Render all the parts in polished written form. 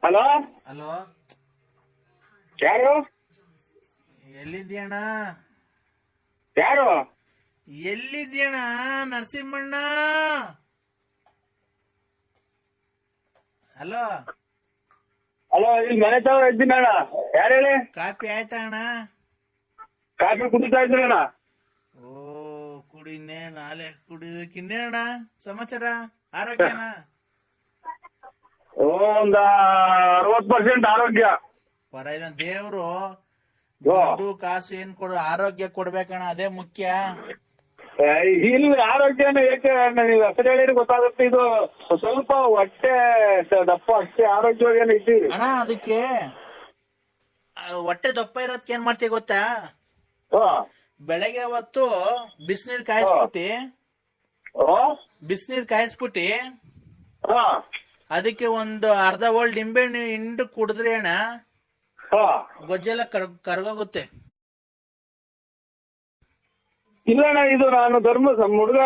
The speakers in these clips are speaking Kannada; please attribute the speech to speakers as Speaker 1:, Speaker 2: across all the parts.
Speaker 1: ಹಲೋ
Speaker 2: ಹಲೋ,
Speaker 1: ಯಾರು
Speaker 2: ಎಲ್ಲಿದ್ಯಣ್ಣ?
Speaker 1: ಯಾರು?
Speaker 2: ಎಲ್ಲಿದ್ಯಣ್ಣ ನರಸಿಂಹಣ್ಣ? ಹಲೋ,
Speaker 1: ಹಲೋ, ಇಲ್ಲಿ ಮನೆ ತವ ಇದ್ದೀನಿ ಅಣ್ಣ. ಯಾರು ಹೇಳಿ?
Speaker 2: ಕಾಫಿ ಆಯ್ತಾ ಅಣ್ಣ?
Speaker 1: ಕಾಫಿ ಕುಡಿತಾ ಇದ್ದೀರಣ್ಣ.
Speaker 2: ಓ, ಕುಡಿನೇ, ನಾಳೆ ಕುಡಿಬೇಕಿನ್ನೇನಣ್ಣ ಸಮಾಚಾರ? ಆರೋಗ್ಯನಾ?
Speaker 1: ಒಂದ 60% ಆರೋಗ್ಯ.
Speaker 2: ಪರ ದೇವ್ರು
Speaker 1: ಓ,
Speaker 2: ದುಡ್ಡು ಕಾಸು ಏನ್ ಕೊಡು, ಆರೋಗ್ಯ ಕೊಡ್ಬೇಕಣ್ಣ, ಅದೇ ಮುಖ್ಯ.
Speaker 1: ಇಲ್ಲಿ ಆರೋಗ್ಯನ ಏಕೆ ಅಣ್ಣ? ನೀವು ಹೆಸರು ಹೇಳಿದ್ರೆ ಗೊತ್ತಾಗುತ್ತೆ. ಇದು ಸ್ವಲ್ಪ ಹೊಟ್ಟೆ ದಪ್ಪ ಅಷ್ಟೇ, ಆರೋಗ್ಯವಾಗಿ ಇದ್ದೀವಿ
Speaker 2: ಅಣ್ಣ ಅದಕ್ಕೆ ಹೊಟ್ಟೆ ದಪ್ಪ ಇರೋದಕ್ಕೆ ಏನ್ ಮಾಡ್ತೀವಿ ಗೊತ್ತಾ?
Speaker 1: ಓ,
Speaker 2: ಬೆಳಗ್ಗೆ ಹೊತ್ತು ಬಿಸಿನೀರ್
Speaker 1: ಓ,
Speaker 2: ಕಾಯಿಸ್ಬಿಟ್ಟಿ
Speaker 1: ಓ,
Speaker 2: ಅದಕ್ಕೆ ಒಂದು ಅರ್ಧ ಓಲ್ಡ್ ನಿಂಬೆಹಣ್ಣು ಹಿಂಡು ಕುಡಿದ್ರೆ ಅಣ್ಣ
Speaker 1: ಓ.
Speaker 2: ಗೊಜ್ಜೆಲ್ಲ ಕರ್ಗೋಗುತ್ತೆ.
Speaker 1: ಇಲ್ಲ ಅಣ್ಣ, ಇದು ನಾನು ನಮ್ಮ ಹುಡುಗ,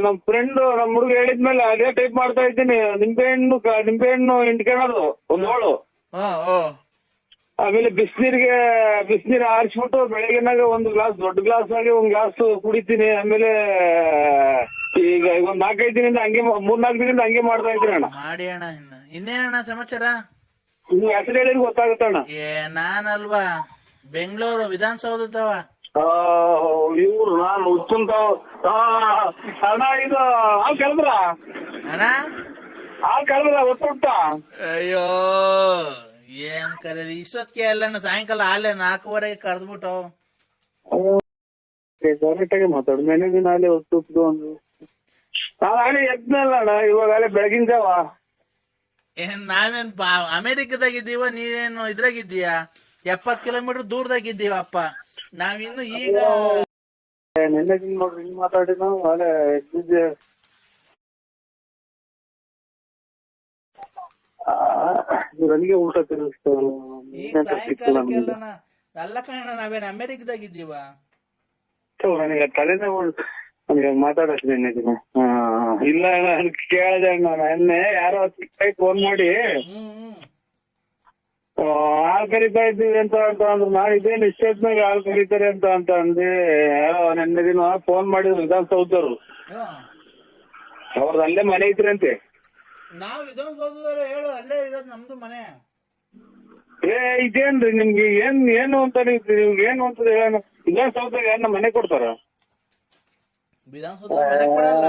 Speaker 1: ನಮ್ಮ ಹುಡುಗ ಹೇಳಿದ್ಮೇಲೆ ಅದೇ ಟೈಪ್ ಮಾಡ್ತಾ ಇದ್ದೀನಿ. ನಿಂಬೆಹಣ್ಣು ಹಿಂಡ್ಕೊಳ್ಳೋದು ಒಂದು ಹೋಳು, ಆಮೇಲೆ ಬಿಸಿನೀರು ಆರಿಸ್ಬಿಟ್ಟು ಬೆಳಗ್ಗೆನಾಗ ಒಂದು ಗ್ಲಾಸ್, ದೊಡ್ಡ ಗ್ಲಾಸ್ ಆಗಿ ಒಂದ್ ಗ್ಲಾಸ್ ಕುಡಿತೀನಿ. ಆಮೇಲೆ ಈಗ ಒಂದ್ 4-5 ದಿನದಿಂದ ಹಂಗೆ, 3-4 ದಿನದಿಂದ ಹಂಗೆ ಮಾಡ್ತಾ ಇದ್ದೀನಿ ಅಣ್ಣ.
Speaker 2: ಮಾಡಿ ಅಣ್ಣ. ಇನ್ನೇನಣ್ಣ ಸಮಾಚಾರ?
Speaker 1: ನೀವು ಹೆಸರು ಹೇಳಿದ್ರೆ ಗೊತ್ತಾಗುತ್ತೆ ಅಣ್ಣ.
Speaker 2: ನಾನಲ್ವಾ, ಬೆಂಗಳೂರು ವಿಧಾನಸೌಧದವ.
Speaker 1: ಇವ್ರು ನಾನು ಅಣ್ಣ, ಇದು ಹಾಲು ಕಳೆದ್ರ?
Speaker 2: ಅಣ್ಣ
Speaker 1: ಹಾಲು ಕಳೆದ್ರ ಒತ್ತುಂಟ?
Speaker 2: ಅಯ್ಯೋ, ಏನ್ ಕರೆದಿ ಇಷ್ಟೊತ್ತಿಗೆ ಅಲ್ಲಣ್ಣ, ಸಾಯಂಕಾಲ ಹಾಲೆ 4:15 ಕರೆದ್ಬಿಟ್ಟು.
Speaker 1: ಕರೆಕ್ಟಾಗಿ ಮಾತಾಡು. ನೆನೆ ದಿನ ಅಲ್ಲೇ ಹೊತ್ತು ಒಂದು ನಾನು ಆಗಲೇ ಎದ್ನಲ್ಲ ಅಣ್ಣ, ಇವಾಗ ಬೆಳಗಿನ ಜಾವ.
Speaker 2: ನಾವೇನ್ ಅಮೆರಿಕದಾಗಿದ್ದೀವ, ನೀವೇನು ಇದ್ರಾಗಿದ್ದೀಯ? 70 ಕಿಲೋಮೀಟರ್ ದೂರದಾಗಿದ್ದೀವಪ್ಪ. ನಾವಿನ್ನು ಈಗ
Speaker 1: ನೆನ್ನೆ ದಿನ ನೋಡ್ರಿ ಹಿಂಗ್ ಮಾತಾಡಿ ನಾವು ಅಲ್ಲೇ ಎದ್ದಿದ್ದೆ. ನನಗೆ ಊಟ ತಿನ್ನಿಸ್ತಾವ
Speaker 2: ಈಗ ಸಾಯಂಕಾಲಕ್ಕೆಲ್ಲಣ್ಣ. ಅಲ್ಲ ಕಣ, ನಾವೇನ್ ಅಮೆರಿಕದಾಗಿದ್ದೀವ?
Speaker 1: ನನಗೆ ತಲೆನೋವು, ನನಗೆ ಮಾತಾಡೋದು ನೆನ್ನೆ ದಿನ. ಇಲ್ಲ ಅಣ್ಣ, ಕೇಳಿದೆ ಅಣ್ಣ. ನೆನ್ನೆ ಯಾರೋ ಫೋನ್ ಮಾಡಿ ಹಾಲು ಕರಿತಾ ಇದ್ದೀವಿ ಅಂತ ಅಂದ್ರು. ನಾನು ಇದೇನು ಇಷ್ಟೊತ್ತಿನಾಗ ಹಾಲು ಕರೀತಾರೆ ಅಂತ ಅಂದೆ. ಯಾರೋ ನೆನ್ನೆ ದಿನ ಫೋನ್ ಮಾಡಿದ್ರು ವಿಧಾನಸೌಧರು. ಅವ್ರದ್ದು ಅಲ್ಲೇ ಮನೆ ಐತ್ರಂತೆ.
Speaker 2: ನಾವ್ ವಿಧಾನಸೌಧದವ್ರು ಹೇಳು, ಅಲ್ಲೇ ಇರೋದು ನಮ್ದು ಮನೆ.
Speaker 1: ಇದೇನ್ರಿ ನಿಮ್ಗೆ ಏನು ಅಂತ ನಿಮ್ಗೆ ಏನು ಅಂತ ಹೇಳ? ವಿಧಾನಸೌಧದಾಗ ಯಾರನ್ನ ಮನೆ ಕೊಡ್ತಾರ?
Speaker 2: ವಿಧಾನಸೌಧ ಮನೆ ಕೊಡಲ್ಲ.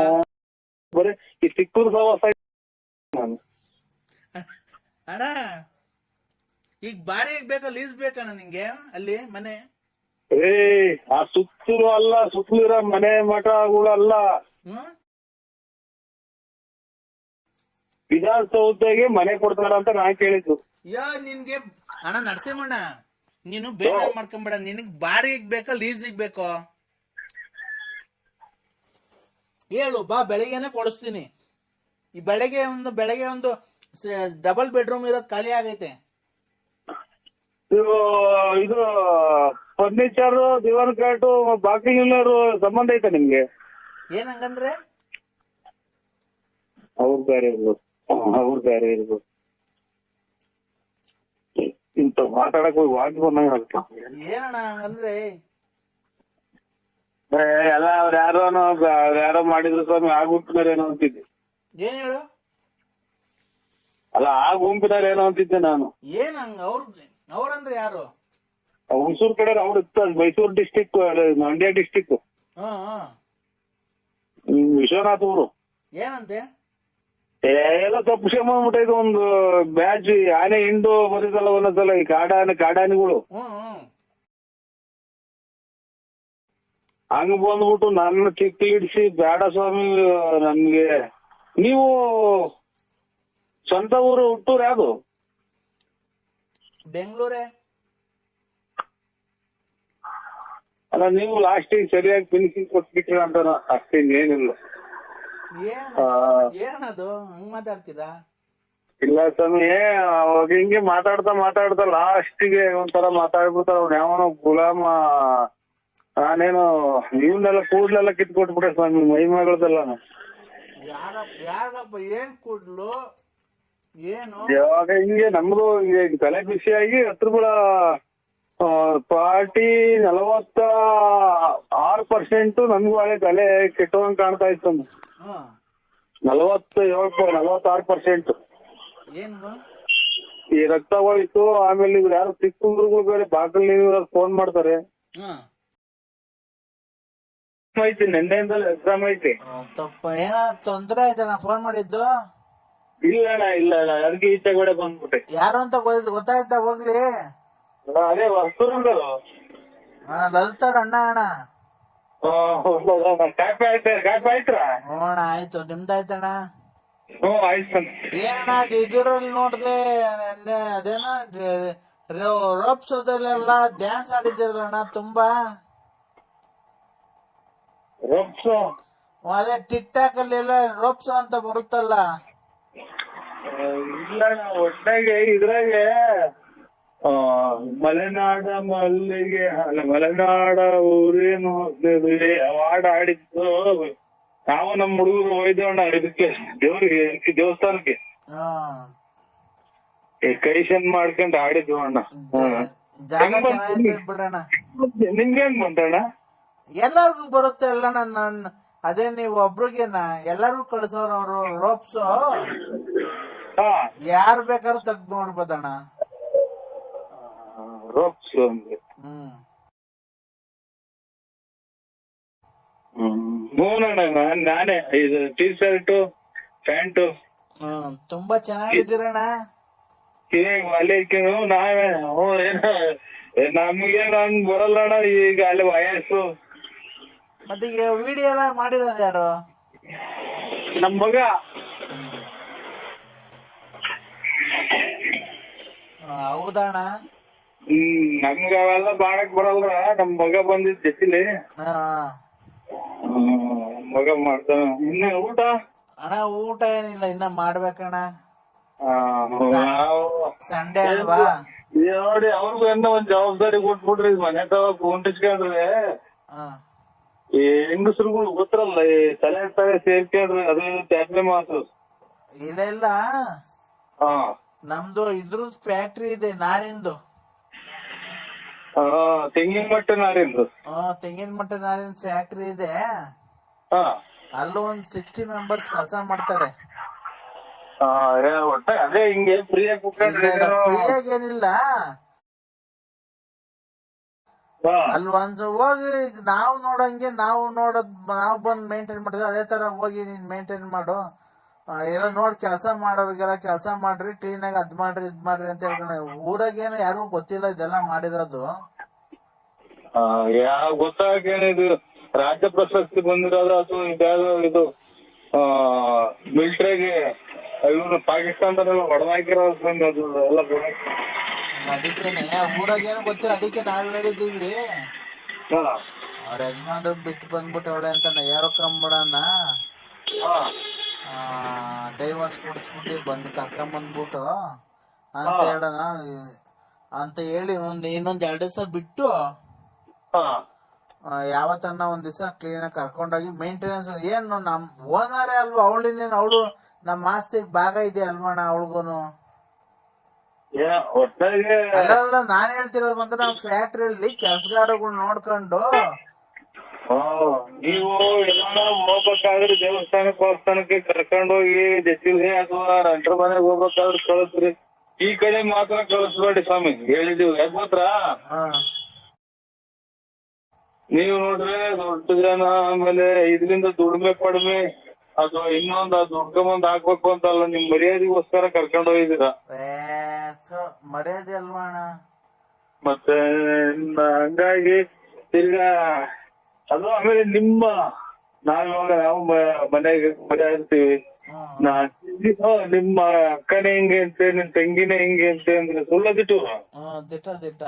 Speaker 1: ಬರೀ ಈ ಸಿಕ್ಕೂರು ಸವಾಸ.
Speaker 2: ಅಣ್ಣ ಈಗ ಬಾಡಿಗೆ ಬೇಕಾ, ಲೀಸ್ ಬೇಕಣ್ಣ ನಿಂಗೆ ಅಲ್ಲಿ ಮನೆ?
Speaker 1: ಆ ಸುತ್ತಲೂ ಅಲ್ಲ, ಸುತ್ತಲಿರೋ ಮನೆ ಮಠಗಳು ಅಲ್ಲ, ವಿಧಾನಸೌಧಗೆ ಮನೆ ಕೊಡ್ತಾರ ಅಂತ ನಾನ್ ಕೇಳಿದ್ದು.
Speaker 2: ನಿನ್ಗೆ ಅಣ್ಣ ನರಸಿಂಹಣ್ಣ, ನೀನು ಬೇಜಾರ್ ಮಾಡ್ಕೊಂಬೇಡ. ನಿನಗ್ ಬಾಡಿಗೆ ಬೇಕಾ, ಲೀಸಿಗೆ ಬೇಕೋ ಹೇಳು, ಬಾ, ಬೆಳಿಗ್ಗೆನೆ ಕೊಡಿಸ್ತೀನಿ. ಈ ಬೆಳಗ್ಗೆ ಒಂದು ಡಬಲ್ ಬೆಡ್ರೂಮ್ ಇರೋದು ಖಾಲಿ ಆಗೈತೆ.
Speaker 1: ಇದು ಫರ್ನಿಚರ್, ದಿವಾನ್ ಕಾಟು, ಬಾಕಿಂಗ್ ಸಂಬಂಧ ಐತೆ ನಿಮ್ಗೆ?
Speaker 2: ಏನಂಗಂದ್ರೆ
Speaker 1: ಅವ್ರ ಬೇರೆ ಇರ್ಬೋದು. ಇಂತ ಮಾತಾಡಕ್ ಹೋಗಿ ವಾಂತಿ ಬಂದಂಗ ಆಗುತ್ತೆ.
Speaker 2: ಏನಣ್ಣ ಹಂಗಂದ್ರೆ?
Speaker 1: ಎಲ್ಲ ಅವ್ರ ಯಾರೋ ಮಾಡಿದ್ರು ಸ್ವಾಮಿ, ಆ ಗುಂಪಿನಾರೇನೋ ಅಂತಿದ್ದೆ.
Speaker 2: ಏನ್ ಹೇಳು?
Speaker 1: ಅಲ್ಲ, ಆ ಗುಂಪಿನಾರೇನೋ ಅಂತಿದ್ದೆ ನಾನು.
Speaker 2: ಏನ್ ಹಂಗ? ಅವ್ರಂದ್ರೆ ಯಾರು?
Speaker 1: ಹುಣಸೂರ್ ಕಡೆ ಅವ್ರು ಇರ್ತಾರೆ, ಮೈಸೂರು ಡಿಸ್ಟಿಕ್, ಮಂಡ್ಯ ಡಿಸ್ಟಿಕ್, ವಿಶ್ವನಾಥ್ ಊರು.
Speaker 2: ಏನಂತೆ?
Speaker 1: ಎಲ್ಲ ತಪ್ಪಿಸ್ಕೊಂಡ್ಬಿಟ್ಟೈದು. ಒಂದು ಬ್ಯಾಚ್ ಆನೆ ಹಿಂಡು ಬರೀತಲ್ಲ ಒಂದೊಂದ್ಸಲ, ಈ ಕಾಡಾನೆಗಳು ಹಂಗ ಬಂದ್ಬಿಟ್ಟು ನನ್ನ ಚಿಕ್ಕ ಇಡ್ಸಿ, ಬೇಡ ಸ್ವಾಮಿ ನನ್ಗೆ. ನೀವು ಸ್ವಂತ ಊರು ಹುಟ್ಟೂರು ಯಾವ್ದು?
Speaker 2: ಬೆಂಗಳೂರೇ.
Speaker 1: ಅಲ್ಲ, ನೀವು ಲಾಸ್ಟಿಗೆ ಸರಿಯಾಗಿ ಫಿನಿಶಿಂಗ್ ಕೊಟ್ಬಿಟ್ರ ಅಂತ ಅಷ್ಟೇ, ಇನ್ನೇನಿಲ್ಲ.
Speaker 2: ಏನದು ಹಂಗ್ ಮಾತಾಡ್ತೀರಾ?
Speaker 1: ಇಲ್ಲ ಸ್ವಾಮಿ, ಅವಾಗ ಹಿಂಗೆ ಮಾತಾಡ್ತಾ ಲಾಸ್ಟಿಗೆ ಒಂಥರ ಮಾತಾಡ್ಬಿಡ್ತಾರ. ಅವ್ನ ಯಾವನೋ ಗುಲಾಮ, ನಾನೇನು ನೀವನ್ನೆಲ್ಲ ಕೂಡ್ಲೆಲ್ಲ ಕಿತ್ಕೊಟ್ಬಿಟ್ಟೆ ಸ್ವಾಮಿ, ಮೈ ಮಗಳದೆಲ್ಲ.
Speaker 2: ಯಾರಪ್ಪ ಏನ್ ಕೂಡ್ಲು? ಏನು
Speaker 1: ಯಾವಾಗ ಹಿಂಗೆ ನಮ್ದು ಹಿಂಗೆ ತಲೆ ಬಿಸಿಯಾಗಿ ಹತ್ರಗಳ ಪಾರ್ಟಿ 46% ನನ್ಗೂ ಹಳೆ ತಲೆ ಕೆಟ್ಟವಂಗ್ ಕಾಣ್ತಾ ಇತ್ತು.
Speaker 2: ಹ
Speaker 1: 46%
Speaker 2: ಏನು
Speaker 1: ಈ ರಕ್ತ ಹೋಯ್ತು. ಆಮೇಲೆ ಇವ್ರು ಯಾರು ಚಿಕ್ಕ ಹುಡುಗರು ಬೇರೆ ಬಾಕಲ್ ಫೋನ್ ಮಾಡ್ತಾರೆ.
Speaker 2: ಹ
Speaker 1: ಐತಿ ನಿನ್ನೆಯಿಂದಲೇ ಎಕ್ಸಾಮ್ ಐತಿ.
Speaker 2: ತಪ್ಪ ಏನ ತೊಂದ್ರೆ ಆಯ್ತಣ್ಣ ಫೋನ್ ಮಾಡಿದ್ದು?
Speaker 1: ಇಲ್ಲ ಅಣ್ಣ ಅದಕ್ಕೆ ಈಚೆ ಕಡೆ ಬಂದ್ಬಿಟ್ಟೆ.
Speaker 2: ಯಾರು ಅಂತ ಗೊತ್ತಾಯ್ತಾ ಹೋಗ್ಲಿ?
Speaker 1: ಅದೇ ಹೊಸ್ತೂರಂದರು.
Speaker 2: ಲಲಿತಾರ್ ಅಣ್ಣ ಅಣ್ಣ.
Speaker 1: ಕಾಫಿ ಆಯ್ತಾ?
Speaker 2: ಹ್ಞೂ ಅಣ್ಣ ಆಯ್ತು, ನಿಮ್ದಾಯ್ತಣ್ಣ?
Speaker 1: ಹ್ಞೂ ಆಯ್ತು.
Speaker 2: ಏನಣ್ಣ ಅದು ಇದ್ರಲ್ಲಿ ನೋಡ್ದೆ ಅದೇನೋ ರೋಪ್ ಶೋದಲ್ಲೆಲ್ಲ ಡ್ಯಾನ್ಸ್ ಆಡಿದಿರಲ್ಲಣ್ಣ ತುಂಬಾ.
Speaker 1: ರೋಪ್ಸು?
Speaker 2: ಅದೇ ಟಿಕ್ ಟಾಕ್ ಅಲ್ಲಿ ಎಲ್ಲ ರೋಪ್ಸೋ ಅಂತ ಬರುತ್ತಲ್ಲ.
Speaker 1: ಇಲ್ಲ ಒಟ್ಟಾಗೆ ಇದ್ರಾಗೆ ಮಲೆನಾಡ ಮಲ್ಲಿಗೆ ಅಲ್ಲ ಮಲೆನಾಡ ಊರೇನು ಹಾಡು ಆಡಿದ್ದು ನಾವು ನಮ್ಮ ಹುಡುಗರು ಹೋಯ್ದೋಣ ಇದಕ್ಕೆ ದೇವಸ್ಥಾನಕ್ಕೆ ಕೈಶನ್ ಮಾಡ್ಕೊಂಡ್ ಆಡಿದ್ವು ಅಣ್ಣ.
Speaker 2: ಜಾಗ ಚೆನ್ನಾಗಿದೆ ಬಿಡೋಣ.
Speaker 1: ನಿಮ್ಗೆ ಹೆಂಗ್ ಬಂತಣ್ಣ?
Speaker 2: ಎಲ್ಲಾರ್ಗು ಬರುತ್ತೆ ಅಲ್ಲ. ನನ್ನ ಅದೇ ನೀವು ಒಬ್ರಿಗೆನ ಎಲ್ಲಾರು ಕಳ್ಸೋರು ಅವರು ರೋಪ್ಸು. ಯಾರು ಬೇಕಾದ್ರೂ ತೆಗ್ದು ನೋಡ್ಬೋದಣ್ಣ
Speaker 1: ರೋಪ್ಸ್ ಅಂದ್ರೆ. ನಾನೇ ಇದು ಟೀ ಶರ್ಟು ಪ್ಯಾಂಟು
Speaker 2: ತುಂಬಾ ಚೆನ್ನಾಗಿದ್ದೀರಣ್ಣ.
Speaker 1: ಮಲಿಕನು ನಾವೇ ನಮ್ಗೇನು ಹಂಗ್ ಬರಲ್ಲಣ್ಣ ಈಗ ಅಲ್ಲಿ ವಯಸ್ಸು.
Speaker 2: ಮತ್ತೆ ಈಗ ವಿಡಿಯೋ ಎಲ್ಲ ಮಾಡಿರೋದು ಯಾರು?
Speaker 1: ನಮ್ ಮಗ.
Speaker 2: ಹೌದಣ್ಣ.
Speaker 1: ನಮ್ಗ ಅವೆಲ್ಲ ಬಾಳಕ್ ಬರಲ್ಲ. ನಮ್ ಮಗ ಬಂದಿದ್ ಜೊತೆಲಿ ಮಗ ಮಾಡ್ತಾನ. ಇನ್ನ ಊಟ
Speaker 2: ಅಣ್ಣ? ಊಟ ಏನಿಲ್ಲ, ಇನ್ನ ಮಾಡ್ಬೇಕಣ್ಣ. ಸಂಡೇ ಅಲ್ವಾ?
Speaker 1: ನೋಡಿ ಅವ್ರಿಗೂ ಏನೋ ಒಂದ್ ಜವಾಬ್ದಾರಿ ಕೊಟ್ಬಿಡ್ರಿ. ಮನೆ ತವ ಕುಂಟಿಸ್ಕೊಂಡ್ರೆ ಈ ಹೆಂಗಸರುಗಳು ಗೊತ್ತರಲ್ಲ, ಈ ತಲೆ ಸೇರ್ಕೊಂಡ್ರೆ ಅದು ತ್ಯಾಪೆ ಮಾತು.
Speaker 2: ಇಲ್ಲ ನಮ್ದು ಇದ್ರದ್ ಫ್ಯಾಕ್ಟ್ರಿ ಇದೆ, ನಾರಿಂದು.
Speaker 1: ತೆಂಗಿನ ಮಟ್ಟ ನಾರಿಂದು.
Speaker 2: ತೆಂಗಿನ ಮಟ್ಟ ನಾರಿನ ಫ್ಯಾಕ್ಟ್ರಿ ಇದೆ. ಅಲ್ಲೂ ಒಂದ್ 60 ಮೆಂಬರ್ಸ್ ಕೆಲಸ ಮಾಡ್ತಾರೆ.
Speaker 1: ಒಟ್ಟ ಅದೇ ಹಿಂಗೆ ಫ್ರೀಯಾಗಿ
Speaker 2: ಫ್ರೀಯಾಗಿ ಏನಿಲ್ಲ. ಅಲ್ಲಿ ಒಂದ್ ಹೋಗಿ ನಾವು ನೋಡಂಗೆ ನಾವು ಬಂದ್ ಮೇಂಟೈನ್ ಮಾಡಿದ್ವಿ. ಅದೇ ತರ ಹೋಗಿ ನೀನ್ ಮೇಂಟೈನ್ ಮಾಡು, ಎಲ್ಲ ನೋಡಿ ಕೆಲಸ ಮಾಡೋರಿಗೆಲ್ಲ ಕೆಲಸ ಮಾಡ್ರಿ, ಕ್ಲೀನ್ ಆಗಿ ಅದ್ ಮಾಡ್ರಿ ಇದ್ ಮಾಡ್ರಿ ಅಂತ ಹೇಳ್ಕೊಂಡ. ಊರಾಗೇನು ಯಾರಿಗೂ ಗೊತ್ತಿಲ್ಲ ಇದೆಲ್ಲ ಮಾಡಿರೋದು.
Speaker 1: ಯಾವ ಗೊತ್ತಾಗೇನಿದು ರಾಜ್ಯ ಪ್ರಶಸ್ತಿ ಬಂದಿರೋದು ಅಥವಾ ಇದ್ಯಾವ್ದು ಇದು ಮಿಲಿಟರಿಗೆ ಇವ್ರು ಪಾಕಿಸ್ತಾನದಲ್ಲೆಲ್ಲ ಹೊಡೆದಾಕಿರೋದು ಎಲ್ಲ.
Speaker 2: ಅದಕ್ಕೇನೆ ಊರಾಗೇನು ಗೊತ್ತಿಲ್ಲ, ಅದಕ್ಕೆ ನಾವ್ ಹೇಳಿದೀವಿ ಅವ್ರ ಯಜಮಾನ್ರು ಬಿಟ್ಟು ಬಂದ್ಬಿಟ್ಟು ಒಳ್ಳೆ ಅಂತ ಹೇಳ್ಕೊಂಬಿಡಣ. ಡೈವರ್ಸ್ ಕೊಡಿಸ್ಬಿಟ್ಟು ಬಂದು ಕರ್ಕೊಂಬಂದ್ಬಿಟ್ಟು ಅಂತ ಹೇಳೋಣ ಅಂತ ಹೇಳಿ ಇನ್ನೊಂದ್ 2 ದಿವಸ ಬಿಟ್ಟು ಯಾವತ್ತನ್ನ ಒಂದ್ ದಿವಸ ಕ್ಲೀನ್ ಆಗಿ ಕರ್ಕೊಂಡೋಗಿ ಮೇಂಟೆನೆನ್ಸ್. ಏನು ನಮ್ ಓನರೇ ಅಲ್ವಾ ಅವಳಿನೇನು, ಅವಳು ನಮ್ ಆಸ್ತಿಗ್ ಭಾಗ ಇದೆ ಅಲ್ವಣ್ಣ ಅವಳಿಗೂನು. ಅಲ್ಲ ನಾನ್ ಹೇಳ್ತಿರೋದು ಬಂದ್ರೆ ನಮ್ ಫ್ಯಾಕ್ಟ್ರಿಯಲ್ಲಿ ಕೆಲ್ಸಗಾರಗಳು ನೋಡ್ಕೊಂಡು
Speaker 1: ನೀವು ಎಲ್ಲ ಹೋಗ್ಬೇಕಾದ್ರೆ ದೇವಸ್ಥಾನಕ್ಕೆ ಕರ್ಕೊಂಡೋಗಿ ಜೊತೆಲಿ ಅಥವಾ ರಂಟ್ರ ಮನೆಗೆ ಹೋಗ್ಬೇಕಾದ್ರೆ ಕಳಿಸ್ರಿ. ಈ ಕಡೆ ಮಾತ್ರ ಕಳಿಸ್ಬೇಡಿ ಸ್ವಾಮಿ, ಹೇಳಿದೀವಿ. ಯಾಕೆ ಮಾತ್ರ ನೀವು ನೋಡ್ರೆ ದೊಡ್ಡ ಜನ ಆಮೇಲೆ ಇದರಿಂದ ದುಡಿಮೆ ಕಡಿಮೆ ಅಥವಾ ಇನ್ನೊಂದು ಅದು ದುಡ್ಕೊಂಬಂದ್ ಹಾಕ್ಬೇಕು ಅಂತಲ್ಲ, ನಿಮ್ ಮರ್ಯಾದೆಗೋಸ್ಕರ ಕರ್ಕೊಂಡ್ ಹೋಗಿದ್ದೀರಾ.
Speaker 2: ಮರ್ಯಾದೆ ಅಲ್ವಾ ಅಣ್ಣ?
Speaker 1: ಮತ್ತೆ ಹಂಗಾಗಿ ತಿರ್ಗಾ ಅದು ಆಮೇಲೆ ನಾವು ಮನೆಗೆ ಮನೆ ಇರ್ತೀವಿ. ನಿಮ್ಮ ಅಕ್ಕನೇ ಹಿಂಗೆ ಅಂತೆ, ನಿಮ್ ತಂಗಿನೇ ಹಿಂಗೆ ಅಂತೆ ಅಂದ್ರೆ ಸುಳ್ಳದಿಟ್ಟು
Speaker 2: ದಿಟ್ಟ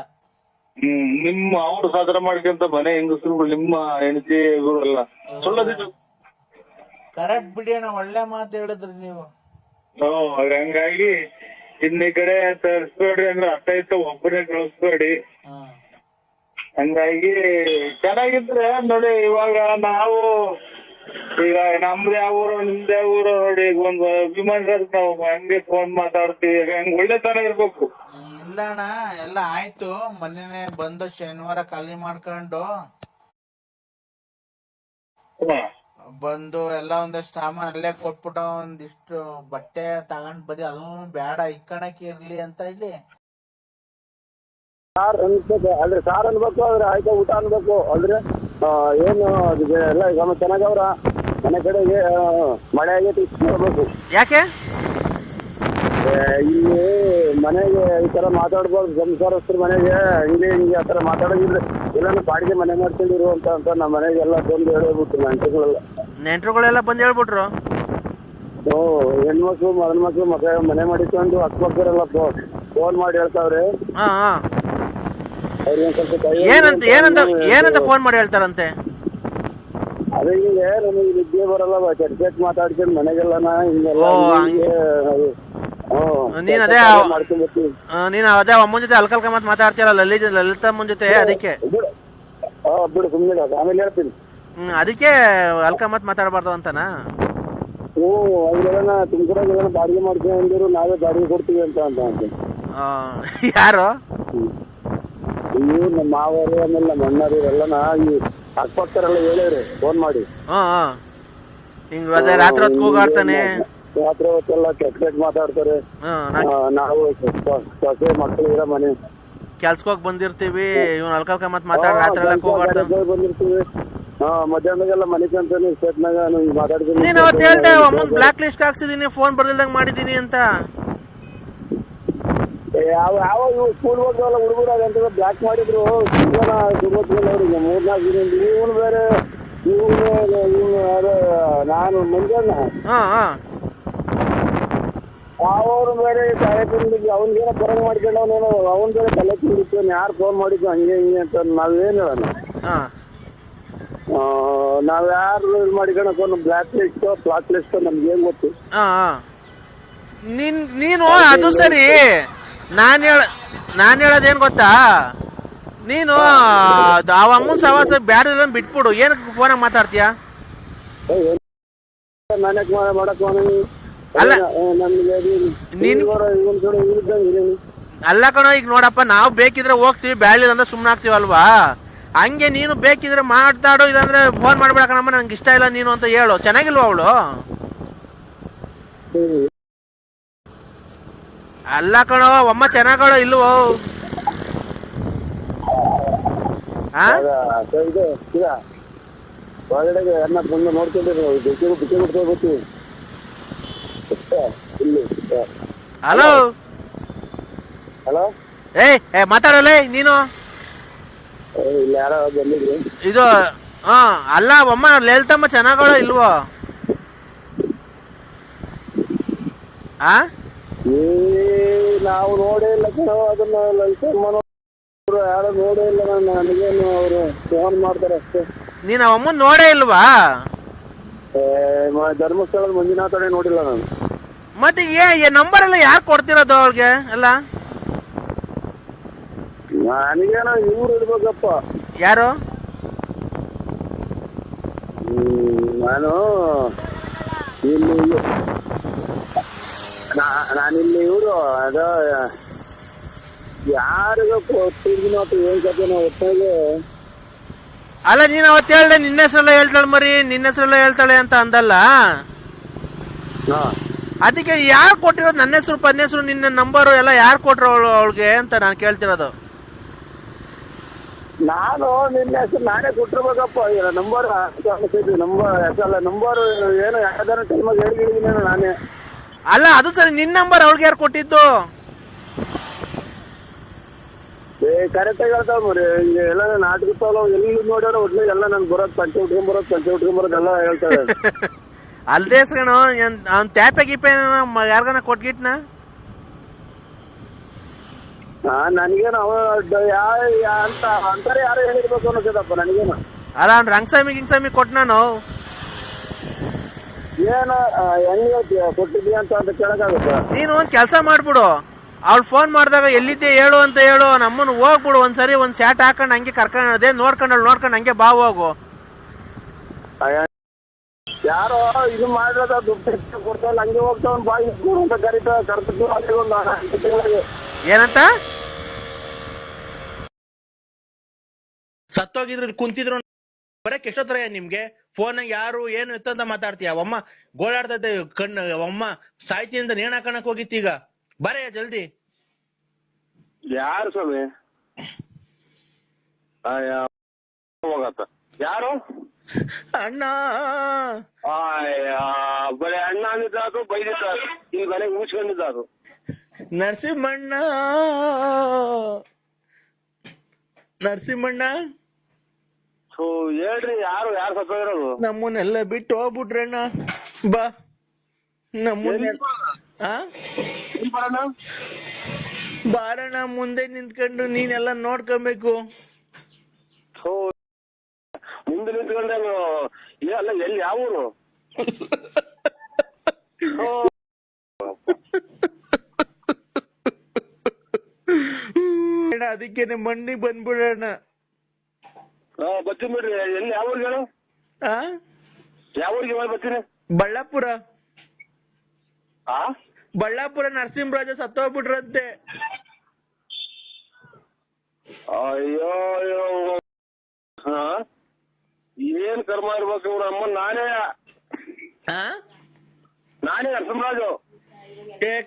Speaker 1: ನಿಮ್ಮ ಅವ್ರು ಸಾಧನ ಮಾಡ್ಕೊಂತ ಮನೆ ಹೆಂಗಸರುಗಳು ನಿಮ್ಮ ಹೆಂಡತಿ ಎಲ್ಲ ಸುಳ್ಳದಿಟ್ಟು.
Speaker 2: ಕರೆಕ್ಟ್ ಬಿಡಿ ಅಣ್ಣ, ಒಳ್ಳೆ ಮಾತು ಹೇಳಿದ್ರಿ ನೀವು.
Speaker 1: ಹಂಗಾಗಿ ಈ ಕಡೆ ತರಿಸ್ಬೇಡ್ರಿ ಅಂದ್ರೆ ಅರ್ಥ ಆಯ್ತು, ಒಬ್ಬರೇ ಕಳಿಸ್ಬೇಡಿ. ಹಂಗಾಗಿ ಚೆನ್ನಾಗಿದ್ರೆ ನೋಡಿ. ಇವಾಗ ನಾವು ಈಗ ನಮ್ದು ಯಾವ ಊರು ನಿಮ್ದು ಯಾವ ಊರು ನೋಡಿ, ಈಗ ಒಂದು ಅಭಿಮಾನಿಗಳು ನಾವು ಹಂಗೆ ಫೋನ್ ಮಾತಾಡ್ತೀವಿ, ಹಂಗ ಒಳ್ಳೆತನ ಇರ್ಬೇಕು.
Speaker 2: ಇಲ್ಲಣ್ಣ ಎಲ್ಲ ಆಯ್ತು. ಮೊನ್ನೆ ಬಂದು ಶನಿವಾರ ಖಾಲಿ ಮಾಡ್ಕೊಂಡು ಬಂದು ಎಲ್ಲ ಒಂದಷ್ಟು ಸಾಮಾನ್ ಅಲ್ಲೇ ಕೊಟ್ಬಿಟ್ಟು ಒಂದಿಷ್ಟು ಬಟ್ಟೆ ತಗೊಂಡ್ ಬದಿ ಅದು ಬೇಡ ಇಕ್ಕಣಕ್ಕೆ ಇರ್ಲಿ ಅಂತ ಇಲ್ಲಿ
Speaker 1: ಸಾರ್ ಅನ್ಬೇಕು, ಅಂದ್ರೆ ಸಾರ್ ಅನ್ಬೇಕು, ಆದ್ರೆ ಆಯ್ತಾ ಊಟ ಅನ್ಬೇಕು. ಅಂದ್ರೆ ಏನು ಎಲ್ಲ ಈಗ ಚೆನ್ನಾಗವ್ರ ಮನೆ ಕಡೆಗೆ ಮಳೆ ಆಗೈತಿ ಇಸ್ಕೊಳ್ಬೇಕು.
Speaker 2: ಯಾಕೆ
Speaker 1: ಇಲ್ಲಿ ಮನೆಗೆ ಈ ತರ ಮಾತಾಡ್ಬಾರ್ದು, ಸಂಸಾರಸ್ಥರ ಮನೆಗೆ ಹಂಗೆ ಹಿಂಗೆ ಆ ತರ ಮಾತಾಡೋದಿಲ್ಲ. ಎಲ್ಲಾನು ಬಾಡಿಗೆ ಮನೆ ಮಾಡ್ಕೊಂಡಿರು ಅಂತ ನಮ್ಮ ಮನೆಗೆ ಎಲ್ಲ ಬಂದು ಹೇಳ್ಬಿಟ್ರು
Speaker 2: ನೆಂಟ್ರುಗಳೆಲ್ಲ ಬಂದು ಹೇಳ್ಬಿಟ್ರು.
Speaker 1: ಹೆಣ್ಮಕ್ಳು ಮಗನ್ಮಕ್ಳು ಮನೆ ಮಾಡಿಕೊಂಡು ಅಕ್ಕಪಕ್ಕರೆಲ್ಲ ಫೋನ್ ಮಾಡಿ ಹೇಳ್ತಾವ್ರೆ.
Speaker 2: ಏನಂತ ಫೋನ್ ಮಾಡಿ ಹೇಳ್ತಾರಂತೆ?
Speaker 1: ಅದೇ ನಮಗೆ ವಿದ್ಯೆ ಬರಲ್ಲ, ಚರ್ಚೆಟ್ ಮಾತಾಡ್ಕೊಂಡು ಮನೆಗೆಲ್ಲನ
Speaker 2: ನೀನ್ ಅದೇ ಅಮ್ಮನ ಜೊತೆ ಅಲ್ಕಲ್ಕ ಮಾತಾಡ್ತೀಯಲ್ಲ ಲಲಿತಮ್ಮನ ಜೊತೆ, ಅದಕ್ಕೆ
Speaker 1: ಬಿಡು ಸುಮ್ಮನೆ ಆಮೇಲೆ ಹೇಳ್ತೀನಿ.
Speaker 2: ಅದಕ್ಕೆ ಅಲ್ಕ ಮಾತಾಡಬಾರ್ದು ಅಂತನಾ?
Speaker 1: ಅವ್ರೆಲ್ಲ ತುಮಕೂರಾಗ ಬಾಡಿಗೆ ಮಾಡ್ಕೊಂಡಿರು, ನಾವೇ ಬಾಡಿಗೆ ಕೊಡ್ತೀವಿ ಅಂತ
Speaker 2: ಯಾರು
Speaker 1: ನಮ್ಮ ಮಾವರು ಆಮೇಲೆ ನಮ್ಮ ಅಣ್ಣರು ಎಲ್ಲನ ಈ ಅಕ್ಕಪಕ್ಕರೆಲ್ಲ ಹೇಳಿವ್ರಿ ಫೋನ್ ಮಾಡಿ.
Speaker 2: ಹಿಂಗ ರಾತ್ರಿ ಹೊತ್ತು ಕೂಗಾಡ್ತಾನೆ,
Speaker 1: ರಾತ್ರಿ ಹೊತ್ತೆಲ್ಲ ಕೆಟ್ಟ ಮಾತಾಡ್ತಾರೆ. ನಾವು ಸೊಸೆ ಮಕ್ಕಳು ಇರೋ ಮನೆ
Speaker 2: ಕೆಲ್ಸಕ್ಕೆ ಬಂದಿರ್ತೀವಿ, ಇವ್ನ ಅಲ್ಕಲ್ಕ ಮಾತಾಡ ರಾತ್ರಿ ಎಲ್ಲ ಕೂಗಾಡ್ತಾನೆ
Speaker 1: ಬಂದಿರ್ತೀವಿ. ಮಧ್ಯಾಹ್ನದಾಗೆಲ್ಲ ಮನೆ ಕಂತಾನೆ ಸ್ಟೇಟ್ನಾಗ ಮಾತಾಡ್ತೀನಿ.
Speaker 2: ನೀನ್ ಅವತ್ತು ಹೇಳ್ದೆ ಅಮ್ಮನ್ ಬ್ಲಾಕ್ ಲಿಸ್ಟ್ ಹಾಕ್ಸಿದೀನಿ, ಫೋನ್ ಬರ್ದಿಲ್ದಂಗ್ ಮಾಡಿದೀನಿ ಅಂತ.
Speaker 1: ಯಾವ ಇವು ಸ್ಕೂಲ್ ಹೋಗ್ತಾವಲ್ಲ ಹುಡುಗರು ಅದಂತ ಬ್ಲಾಕ್ ಮಾಡಿದ್ರು. ಅವ್ರಿಗೆ 3-4 ದಿನ ಇವನು ಬೇರೆ ನಾನು ಮುಂಜಾನ ಅವರು ಬೇರೆ ತಲೆ ತಿಂದಿದ್ವಿ. ಅವ್ನಿಗೇನೋ ಬರಂಗ್ ಮಾಡ್ಕೊಂಡು ಅವನೇನೋ ಅವ್ನ ಬೇರೆ ತಲೆ ತಿಂದಿತ್ತು. ಯಾರು ಫೋನ್ ಮಾಡಿದ್ದು ಹಂಗೆ ಹಿಂಗೆ ಅಂತ ನಾವೇನು ಹೇಳೋಣ. ನಾವ್ ಯಾರು ಇದು ಮಾಡ್ಕೊಂಡು ಬ್ಲಾಕ್ ಲಿಸ್ಟ್ ನಮ್ಗೆ ಏನ್ ಗೊತ್ತು.
Speaker 2: ನೀನು ಅದು ಸರಿ, ನಾನ್ ಹೇಳೋದೇನ್ ಗೊತ್ತಾ, ನೀನು ಅವ ಅಮ್ಮನ್ ಸವಾಸ ಬ್ಯಾಡ ಬಿಟ್ಬಿಡು, ಏನಕ್ಕೆ ಫೋನಾಗ ಮಾತಾಡ್ತೀಯ? ಅಲ್ಲ ಕಣೋ, ಈಗ ನೋಡಪ್ಪ, ನಾವು ಬೇಕಿದ್ರೆ ಹೋಗ್ತೀವಿ, ಬ್ಯಾಳಿಲ್ಲ ಅಂದ್ರೆ ಸುಮ್ನೆ ಆಗ್ತೀವಲ್ವಾ? ಹಂಗೆ ನೀನು ಬೇಕಿದ್ರೆ ಮಾತಾಡೋ, ಇಲ್ಲಾಂದ್ರೆ ಫೋನ್ ಮಾಡ್ಬೇಡ ಕಣಮ್ಮ, ನಂಗೆ ಇಷ್ಟ ಇಲ್ಲ ನೀನು ಅಂತ ಹೇಳು. ಚೆನ್ನಾಗಿಲ್ವ ಅವಳು? ಅಲ್ಲ ಕಣೋ, ಅಮ್ಮ ಚೆನ್ನಾಗೋ ಇಲ್ವೋ? ಹಲೋ
Speaker 1: ಹಲೋ,
Speaker 2: ಮಾತಾಡಲ್ಲ ನೀನು? ಇದು ಅಲ್ಲ ಅಮ್ಮ, ಲಲಿತಮ್ಮ ಚೆನ್ನಾಗೋ ಇಲ್ವೋ?
Speaker 1: ನಾವು ನೋಡೇ ಇಲ್ಲ ಅದನ್ನ, ಲಲಿತಮ್ಮನ ಯಾರು ನೋಡೇ ಇಲ್ಲ. ನನಗೇನು ಅವರು ಫೋನ್ ಮಾಡ್ತಾರೆ ಅಷ್ಟೇ.
Speaker 2: ನೀನ್ ಅಮ್ಮನ್ ನೋಡೇ ಇಲ್ವಾ?
Speaker 1: ಧರ್ಮಸ್ಥಳದ ಮಂಜುನಾಥನೇ ನೋಡಿಲ್ಲ ನಾನು.
Speaker 2: ಮತ್ತೆ ನಂಬರ್ ಎಲ್ಲ ಯಾರು ಕೊಡ್ತಿರೋದು ಅವಳಿಗೆ ಎಲ್ಲ?
Speaker 1: ನನಗೇನೋ ಇವ್ರು ಇರ್ಬೇಕಪ್ಪ.
Speaker 2: ಯಾರು?
Speaker 1: ನಾನು ಇಲ್ಲಿ ನಾನಿಲ್ಲಿ ಇವರು ಅದ ಯಾರಿಗ ಕೊಟ್ಟಿದ್ದೀನೋ ಏನ್ ಕಥೆನೋ ಒಟ್ಟಾಗೆ.
Speaker 2: ಅಲ್ಲ, ನೀನ್ ಅವತ್ತು ಹೇಳ್ದೆ ನಿನ್ನ ಹೆಸರೆಲ್ಲ ಹೇಳ್ತಾಳೆ ಮರಿ, ನಿನ್ನ ಹೆಸರೆಲ್ಲ ಹೇಳ್ತಾಳೆ ಅಂತ ಅಂದಲ್ಲ, ಅದಕ್ಕೆ ಯಾರು ಕೊಟ್ಟಿರೋದು? ನನ್ನ ಹೆಸರು ಪನ್ನ ಹೆಸರು ನಿನ್ನ ನಂಬರು ಎಲ್ಲ ಯಾರು ಕೊಟ್ರು ಅವಳಿಗೆ ಅಂತ ನಾನು ಕೇಳ್ತಿರೋದು.
Speaker 1: ನಾನು ನಿನ್ನ ಹೆಸರು ನಾನೇ ಕೊಟ್ಟಿರ್ಬೇಕಪ್ಪ. ನಂಬರ್ ನಂಬರ್ ಏನು ಯಾವ್ದಾರ ಟೈಮಾಗ ಹೇಳಿದ್ದೀನಿ ನಾನೇ.
Speaker 2: ಅಲ್ಲ, ಅದು ಸರಿ, ನಿನ್ನ ನಂಬರ್ ಅವಳಿಗೆ ಯಾರು ಕೊಟ್ಟಿದ್ದು?
Speaker 1: ಕರೆಕ್ಟ್ ಆಗಿ ಹೇಳ್ತಾವ ಮರಿ. ಎಲ್ಲ ನಾಟಕತ್ತವಲ್ಲ, ಎಲ್ಲಿ ನೋಡ್ಯಾರ ಒಟ್ಲಿ ಎಲ್ಲ ನನ್ ಬರೋದ್ ಪಂಚೆ ಉಟ್ಕೊಂಬರೋದ್ ಎಲ್ಲ ಹೇಳ್ತಾರೆ.
Speaker 2: ಅಲ್ದೇ ಕಣೋ, ಅವ್ನ್ ಟ್ಯಾಪೆ ಗೀಪೆ ಯಾರ್ಗಾನ ಕೊಟ್ಗಿಟ್ನ?
Speaker 1: ನನಗೇನು ಅವ ಅಂತಾರೆ ಯಾರು ಹೇಳಿರ್ಬೇಕು ಅನ್ನೋದಪ್ಪ ನನಗೇನು.
Speaker 2: ಅಲ್ಲ, ಅವ್ನು ರಂಗಸ್ವಾಮಿ ಗಿಂಗಸ್ವಾಮಿ ಕೊಟ್ನಾನು.
Speaker 1: ಏನು ಹೆಂಗ್ ಕೊಟ್ಟಿದ್ಯಾ ಅಂತ ಕೇಳಕ್ಕಾಗುತ್ತ?
Speaker 2: ನೀನು ಒಂದ್ ಕೆಲಸ ಮಾಡ್ಬಿಡು, ಅವ್ಳು ಫೋನ್ ಮಾಡಿದಾಗ ಎಲ್ಲಿದ್ದೆ ಹೇಳು ಅಂತ ಹೇಳು, ನಮ್ಮನ್ನು ಹೋಗ್ಬಿಡು ಒಂದ್ಸರಿ, ಒಂದ್ ಚಾಟ್ ಹಾಕೊಂಡು ಹಂಗೆ ಕರ್ಕೊಂಡು ನೋಡ್ಕೊಂಡು ಹಂಗೆ ಬಾ ಹೋಗು.
Speaker 1: ಯಾರೋ ಇದು ಮಾಡಿರೋದ ದುಡ್ಡು ಕೊಡ್ತಾವಲ್ಲ ಹಂಗೆ ಹೋಗ್ತಾವ್ ಬಾಯಿ ಅಂತ ಕರ್ತಿದ್ದು ಅಲ್ಲಿ ಒಂದು
Speaker 2: ಏನಂತ
Speaker 3: ಸತ್ತೋಗಿದ್ರು ಕುಂತಿದ್ರು ಬರಕ್ ಎಷ್ಟೊತ್ತರ ನಿಮ್ಗೆ ಫೋನ್ ಯಾರು ಏನು ಎತ್ತಂತ ಮಾತಾಡ್ತೀಯ ಅವಮ್ಮ ಗೋಳಾಡ್ತೈತೆ ಕಣ್ಣು ಅವಮ್ಮ ಸಾಯ್ತಿಯಿಂದ ನೇಣ್ ಹಾಕಣಕ್ ಹೋಗಿತ್ತು ಈಗ ಬರೇ ಜಲ್ದಿ
Speaker 1: ಯಾರು ಸ್ವಾಮಿ ಹೋಗತ್ತ ಯಾರು
Speaker 3: ಅಣ್ಣ
Speaker 1: ಬರೀ ಅಣ್ಣ ಅಂದಿದ್ದಾದ್ರು ಬೈದಿದ್ದಾದ್ರು ಈ ಮನೆಗೆ ಮುಚ್ಕೊಂಡಿದ್ದಾದ್ರು
Speaker 3: ನರಸಿಂಹಣ್ಣ ನರಸಿಂಹಣ್ಣ
Speaker 1: ಹೇಳ್ರಿ ಯಾರು ಸತ್ತೋಗಿರೋದು
Speaker 3: ನಮ್ಮನ್ನೆಲ್ಲ ಬಿಟ್ಟು ಹೋಗ್ಬಿಟ್ರಣ್ಣ ಬಾ ಬಾರಣ್ಣ ಮುಂದೆ ನಿಂತ್ಕೊಂಡು ನೀನೆಲ್ಲ ನೋಡ್ಕೊಬೇಕು
Speaker 1: ಮುಂದೆ ನಿಂತ್ಕೊಂಡೆ ಅಲ್ಲ ಎಲ್ಲಿ ಯಾವ ಊರು
Speaker 3: ಅದಕ್ಕೇನೆ ಮಣ್ಣಿಗೆ ಬಂದ್ಬಿಡೋಣ
Speaker 1: ಬರ್ತೀನಿ ಬಿಡ್ರಿ ಎಲ್ಲಿ ಯಾವ ಊರಿಗೆ ಹೇಳು ಯಾವ ಊರಿಗೆ ಬರ್ತೀನಿ
Speaker 3: ಬಳ್ಳಾಪುರ ಬಳ್ಳಾಪುರ ನರಸಿಂಹರಾಜ ಸತ್ತೋಗ್ಬಿಟ್ರಂತೆ
Speaker 1: ಅಯ್ಯೋ ಅಯ್ಯೋ ಏನ್ ಕರ್ಮ ಇರ್ಬೇಕು ಇವ್ರ ಅಮ್ಮ ನಾನೇ ನರಸಿಂಹರಾಜು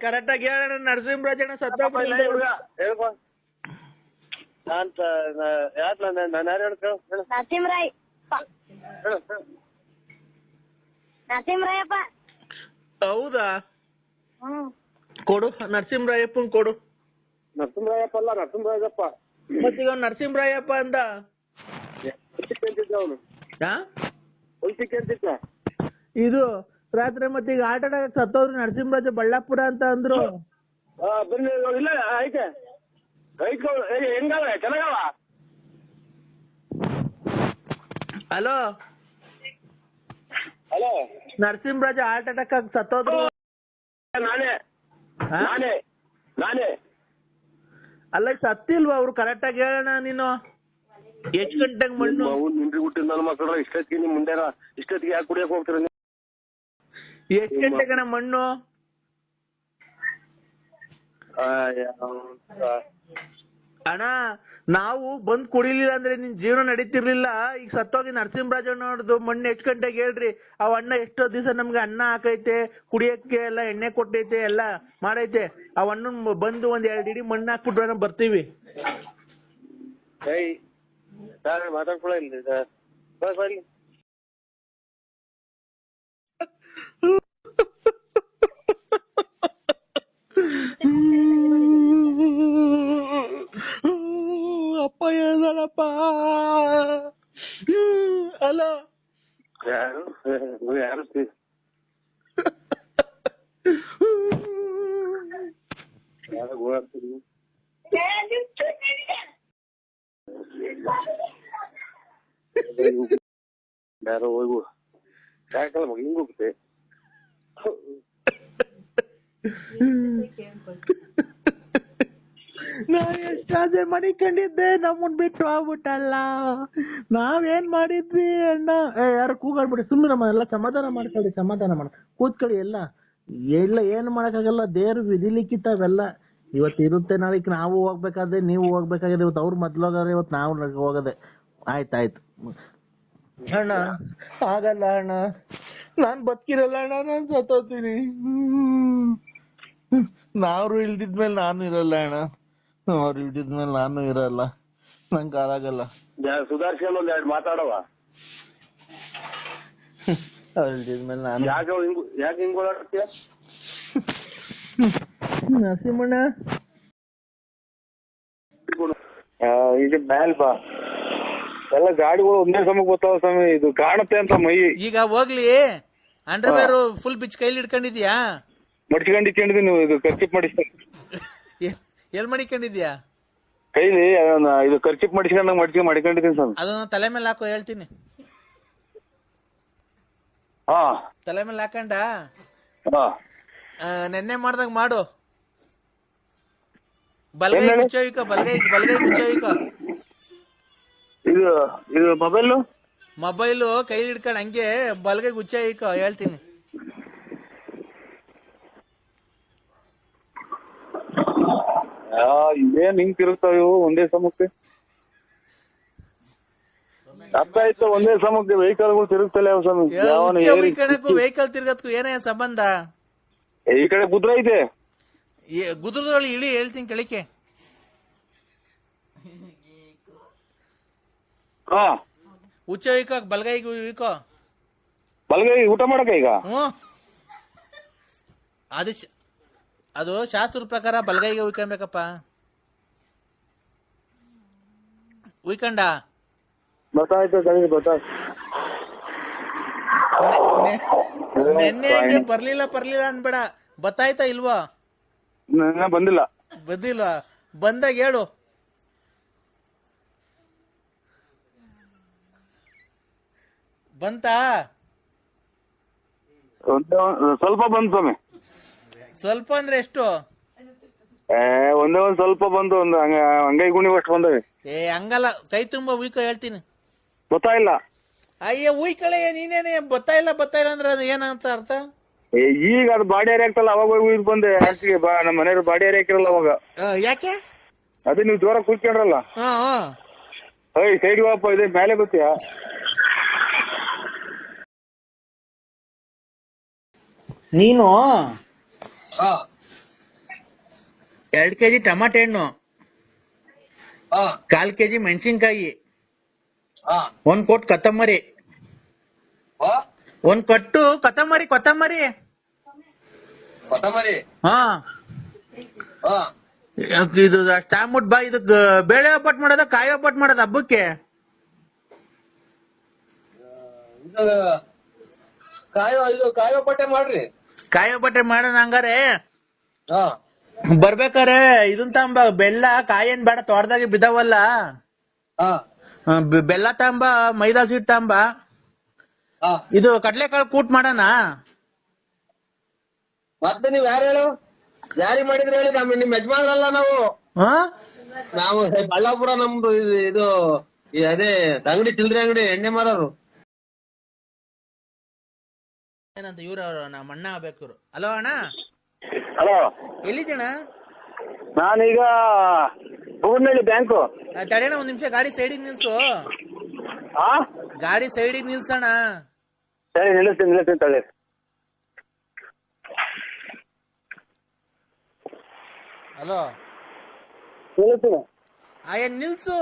Speaker 3: ಕರೆಕ್ಟ್ ಆಗಿ ಹೇಳೋಣ ನರಸಿಂಹರಾಜಣ್ಣ ಸತ್ತೋಗ್ಬಿಟ್ಟ
Speaker 4: ನರಸಿಂಹರಾಯಪ್ಪ
Speaker 3: ಹೌದಾ ಕೊಡು ನರಸಿಂಹರಾಯಪ್ಪನ್ ಕೊಡು
Speaker 1: ನರಸಿಂಹರಾಯಪ್ಪ ಅಲ್ಲ ನರಸಿಂಹರಾಜಪ್ಪ
Speaker 3: ಮತ್ತೀಗ ನರಸಿಂಹರಾಯಪ್ಪ ಅಂದ
Speaker 1: ಅವನು ಅಂತಿದ್ದ
Speaker 3: ಇದು ರಾತ್ರಿ ಮತ್ತೆ ಈಗ ಆಟ ಆಡಕ್ ಸತ್ತೋದ್ರು ನರಸಿಂಹರಾಜ ಬಳ್ಳಾಪುರ ಅಂತ ಅಂದ್ರು
Speaker 1: ಬನ್ನಿ ಇಲ್ಲ ಐತೆ ಹೆಂಗವ ಚೆನ್ನಾಗವ
Speaker 3: hello
Speaker 1: hello
Speaker 3: Narasimharaja heart attack ಆಗಿ ಸತ್ತೋದ್ರು
Speaker 1: ನಾನೇ
Speaker 3: ಅಲ್ಲ ಸತ್ತಿಲ್ವಾ ಅವ್ರು ಕರೆಕ್ಟ್ ಆಗಿ ಹೇಳೋಣ ನೀನು ಎಷ್ಟ್ ಗಂಟೆಗೆ ಮಣ್ಣು
Speaker 1: ನಿಂದ್ರಿ ಹುಟ್ಟಿದ ನನ್ನ ಮಕ್ಕಳ ಇಷ್ಟೊತ್ತಿಗೆ ನಿಮ್ ಮುಂದೆ ಇಷ್ಟೊತ್ತಿಗೆ ಯಾಕೆ ಕುಡಿಯಕ್ ಹೋಗ್ತೀರ
Speaker 3: ಎಷ್ಟ್ ಗಂಟೆಗಣ ಮಣ್ಣು ಅಣ್ಣ ನಾವು ಬಂದ್ ಕುಡಿಲಿಲ್ಲ ಅಂದ್ರೆ ನಿನ್ ಜೀವನ ನಡೀತಿರ್ಲಿಲ್ಲ ಈಗ ಸತ್ತೋಗಿ ನರಸಿಂಹರಾಜ ನೋಡ್ದು ಮಣ್ಣು ಎಷ್ಟ್ ಗಂಟೆಗೆ ಹೇಳ್ರಿ ಅವ್ ಅಣ್ಣ ಎಷ್ಟೋ ದಿವಸ ನಮ್ಗೆ ಅನ್ನ ಹಾಕೈತೆ ಕುಡಿಯಕ್ಕೆ ಎಲ್ಲ ಎಣ್ಣೆ ಕೊಟ್ಟೈತೆ ಎಲ್ಲ ಮಾಡೈತೆ ಅವ್ ಅಣ್ಣನ್ ಬಂದು ಒಂದ್ 2 ಇಡಿ ಮಣ್ಣು ಹಾಕ್ಬಿಟ್ರೆ ಬರ್ತೀವಿ
Speaker 1: ಮಾತಾಡ್ಕೊಳ್ಳಿ ಸರ್
Speaker 3: ಅಪ್ಪ ಹೇಳ್ದಲ್ಲಪ್ಪ ಅಲೋ
Speaker 1: ಯಾರು ಯಾರೋ ಹೋಗು ಸಾಯಂಕಾಲ ಮಗ ಹಿಂಗ್ ಹೋಗುತ್ತೆ
Speaker 3: ನಾ ಎಷ್ಟಾದ್ರೆ ಮಡಿಕೊಂಡಿದ್ದೆ ನಮ್ಮನ್ ಬಿಟ್ಟು ಹೋಗ್ಬಿಟ್ಟಲ್ಲ ನಾವೇನ್ ಮಾಡಿದ್ವಿ ಅಣ್ಣ ಯಾರು ಕೂಗಾಡ್ಬಿಡಿ ಸುಮ್ಮನೆ ನಮ್ಮ ಎಲ್ಲ ಸಮಾಧಾನ ಮಾಡ ಕೂತ್ಕೊಳ್ಳಿ ಎಲ್ಲ ಏನು ಮಾಡಕ್ಕಾಗಲ್ಲ ದೇವ್ರು ವಿಧಿಲಿಕ್ಕಿತ್ತ ಅವೆಲ್ಲ ಇವತ್ತು ಇರುತ್ತೆ ನಾಳೆಗೆ ನಾವು ಹೋಗ್ಬೇಕಾದ್ರೆ ನೀವು ಹೋಗ್ಬೇಕಾಗಿದೆ ಇವತ್ತು ಅವ್ರು ಮೊದ್ಲೋಗಾರೆ ಇವತ್ತು ನಾವು ಹೋಗದೆ ಆಯ್ತಾಯ್ತು ಅಣ್ಣ ಆಗಲ್ಲ ಅಣ್ಣ ನಾನ್ ಬದುಕಿರಲ್ಲ ಅಣ್ಣ ನಾನ್ ಸತ್ತೋತೀನಿ ನಾವ್ರು ಇಲ್ದಿದ್ಮೇಲೆ ನಾನು ಇರಲ್ಲ ಅಣ್ಣ ಅವ್ರು ಇಲ್ದಿದ್ಮೇಲೆ ನಾನು ಇರಲ್ಲ ನಂಗೆ ಆಗಲ್ಲ
Speaker 1: ಸುಧಾರಿಸ್ಕೊಂಡು ಒಂದ್ 2 ಮಾತಾಡವ
Speaker 3: ಅವ್ರು ಇಲ್ದಿದ್ಮೇಲೆ ನಾನು
Speaker 1: ಯಾಕೆ ಹಿಂಗ್ ಓಡಾಡ್ತೀಯ
Speaker 3: ನರಸಿಂಹಣ್ಣ
Speaker 1: ಇದು ಮ್ಯಾಲ್ ಬಾ ಎಲ್ಲ ಗಾಡಿಗಳು ಒಂದೇ ಸಮಯಕ್ಕೆ ಬರ್ತಾವ ಸ್ವಾಮಿ ಇದು ಕಾಣುತ್ತೆ ಅಂತ ಮೈ
Speaker 2: ಈಗ ಹೋಗ್ಲಿ ಅಂಡರ್ವೇರ್ ಫುಲ್ ಬಿಚ್ ಕೈಲಿ ಹಿಡ್ಕೊಂಡಿದ್ಯಾ
Speaker 1: ಮಡ್ಚಿಕೊಂಡಿದ್ದೀನಿ ನೀವು ಇದು ಖರ್ಚಿಪ್ ಮಾಡಿಸ್ತಾ
Speaker 2: ಎಲ್ ಮಡಿಕೊಂಡಿದ್ಯಾ
Speaker 1: ಕೈಲಿ ಇದು ಖರ್ಚಿಪ್ ಮಾಡಿಸ್ಕೊಂಡಂಗ್ ಮಡ್ಕೊಂಡಿದ್ದೀನಿ ಸ್ವಾಮಿ
Speaker 2: ಅದನ್ನ ತಲೆ ಮೇಲೆ ಹಾಕೋ ಹೇಳ್ತೀನಿ ತಲೆ ಮೇಲೆ ಹಾಕೊಂಡ ನೆನ್ನೆ ಮಾಡ್ದಾಗ ಮಾಡು ಬಲಗೈ ಮುಚ್ಚೋಯ್ಕ ಬಲಗೈ ಮುಚ್ಚೋಯ್ಕ
Speaker 1: ಇದು ಮೊಬೈಲ್
Speaker 2: ಮೊಬೈಲು ಕೈ ಹಿಡ್ಕೊಂಡು ಹಂಗೆ ಬಲ್ಗೆ ಗುಚ್ಚ ಇಕ್ಕೋ ಹೇಳ್ತೀನಿ.
Speaker 1: ಇದೇನ್ ಹಿಂಗ್ ತಿರುಗ್ತಾವ ಇವು ಒಂದೇ ಸಮಕ್ಕೆ? ಅರ್ಥ ಆಯ್ತು, ಒಂದೇ ಸಮಕ್ಕೆ ವೆಹಿಕಲ್ಗಳು ತಿರುಗ್ತಲ್ಲ
Speaker 2: ವೆಹಿಕಲ್ ತಿರ್ಗತ್ಕು ಏನೇ ಸಂಬಂಧ?
Speaker 1: ಈ ಕಡೆ ಕುದುರೆ ಐತೆ,
Speaker 2: ಗುದ್ರದೊಳಗೆ ಇಳಿ ಹೇಳ್ತೀನಿ ಕೆಳಕ್ಕೆ.
Speaker 1: ಹಾ
Speaker 2: ಹುಚ್ಚ ಇಕ್ಕೋ ಬಲ್ಗೈಗೂ ಇಕ್ಕೋ.
Speaker 1: ಬಲ್ಗೈ ಊಟ ಮಾಡಕ ಈಗ?
Speaker 2: ಅದು ಶಾಸ್ತ್ರದ ಪ್ರಕಾರ ಬಲ್ಗೈಗೆ ಉಯ್ಕೊಬೇಕಪ್ಪ. ಉಯ್ಕಂಡ
Speaker 1: ಗೊತ್ತಾಯ್ತು
Speaker 2: ನೆನ್ನೆ ಬರ್ಲಿಲ್ಲ ಅನ್ಬೇಡ. ಬತ್ತಾಯ್ತಾ ಇಲ್ವಾ? ಬಂದಿಲ್ವಾ? ಬಂದಾಗ ಹೇಳು. ಬಂತಾ?
Speaker 1: ಸ್ವಲ್ಪ ಬಂತು ಸ್ವಾಮಿ.
Speaker 2: ಸ್ವಲ್ಪ ಅಂದ್ರೆ ಎಷ್ಟು?
Speaker 1: ಒಂದೇ ಒಂದ್ ಸ್ವಲ್ಪ ಬಂತು, ಒಂದು ಅಂಗೈ ಗುಣಿ ಅಷ್ಟು ಬಂದವೆ.
Speaker 2: ಹಂಗಲ್ಲ, ಕೈ ತುಂಬ ಉಯ್ಕೊ ಹೇಳ್ತೀನಿ.
Speaker 1: ಗೊತ್ತಾಯಿಲ್ಲ.
Speaker 2: ಅಯ್ಯ ಉಯ್ಕಳೆ, ನೀನೇನೆ ಬತ್ತಾ ಇಲ್ಲ ಅಂದ್ರೆ ಅದು ಏನಂತ ಅರ್ಥ?
Speaker 1: ಈಗ ಅದು ಬಾಡಿ ಏರಿ ಆಗ್ತಲ್ಲ, ಅವಾಗ ಉಯ್ದು ಬಂದೆ. ನಮ್ಮ ಮನೆಯವ್ರು ಬಾಡಿ ಏರಿ ಹಾಕಿರಲ್ಲ ಅವಾಗ.
Speaker 2: ಯಾಕೆ?
Speaker 1: ಅದೇ ನೀವು ಜೋರ ಕೂತ್ಕೊಂಡ್ರಲ್ಲ. ಸೈಡ್ ವಾಪ ಇದೆ ಮೇಲೆ ಗೊತ್ತಿಯಾ?
Speaker 2: ನೀನು 2 kg ಟಮಾಟೆ ಹಣ್ಣು, 1/4 kg ಮೆಣಸಿನ್ಕಾಯಿ, 1 ಕೊಟ್ಟು ಕೊತ್ತಂಬರಿ, 1 ಕಟ್ಟು ಕೊತ್ತಂಬರಿ. ಇದು ಅಷ್ಟಾಗ್ಬಿಟ್ಟು ಬಾ. ಇದಕ್ ಬೇಳೆ ಒಬ್ಬಟ್ಟು ಮಾಡೋದ ಕಾಯಿ ಒಬ್ಬಟ್ಟು ಮಾಡೋದ ಹಬ್ಬಕ್ಕೆ?
Speaker 1: ಕಾಯಿ ಒಬ್ಬಟ್ಟೆ ಮಾಡ್ರಿ.
Speaker 2: ಕಾಯಿ ಒಬ್ಬಟ್ಟೆ ಮಾಡೋಣ ಹಂಗಾರೆ. ಬರ್ಬೇಕಾರೆ ಇದನ್ ತಾಂಬ, ಬೆಲ್ಲ ಕಾಯೇನ್ ಬೇಡ, ತೋಟದಾಗೆ ಬಿದ್ದಾವಲ್ಲ. ಬೆಲ್ಲ ತಾಂಬ, ಮೈದಾ ಸೀಟ್ ತಾಂಬ. ಇದು ಕಡ್ಲೆಕಾಳು ಕೂಟ್ ಮಾಡೋಣ.
Speaker 1: ಮತ್ತೆ ನೀವ್ ಯಾರು ಹೇಳು, ಯಾರಿ ಮಾಡಿದ್ರೆ ಹೇಳಿ. ನಿಮ್ ಯಜಮಾನ್ರಲ್ಲ ನಾವು ಬಳ್ಳಾಪುರ, ನಮ್ದು ಇದು ಅದೇ ಅಂಗಡಿ, ಚಿಲ್ಡ್ರೆ ಅಂಗಡಿ, ಎಣ್ಣೆ ಮಾರೋರು.
Speaker 2: ಏನಂತ ಇವ್ರ ನಮ್ಮ ಅಣ್ಣ ಆಗ್ಬೇಕು ಇವ್ರು. ಹಲೋ ಅಣ್ಣ.
Speaker 1: ಹಲೋ,
Speaker 2: ಎಲ್ಲಿದ್ದೀಣ?
Speaker 1: ನಾನೀಗ ಬೂರ್ನಳ್ಳಿ ಬ್ಯಾಂಕು.
Speaker 2: ತಡೆಣ ಒಂದ್ ನಿಮಿಷ, ಗಾಡಿ ಸೈಡಿಗೆ ನಿಲ್ಸು. ಗಾಡಿ ಸೈಡಿಗೆ ನಿಲ್ಸೋಣ.
Speaker 1: ಸರಿ, ನಿಲ್ಲಿಸ್ತೀನಿ ತಳ್ಳಿ.
Speaker 2: ಹಲೋ, ನಿಲ್ಸು.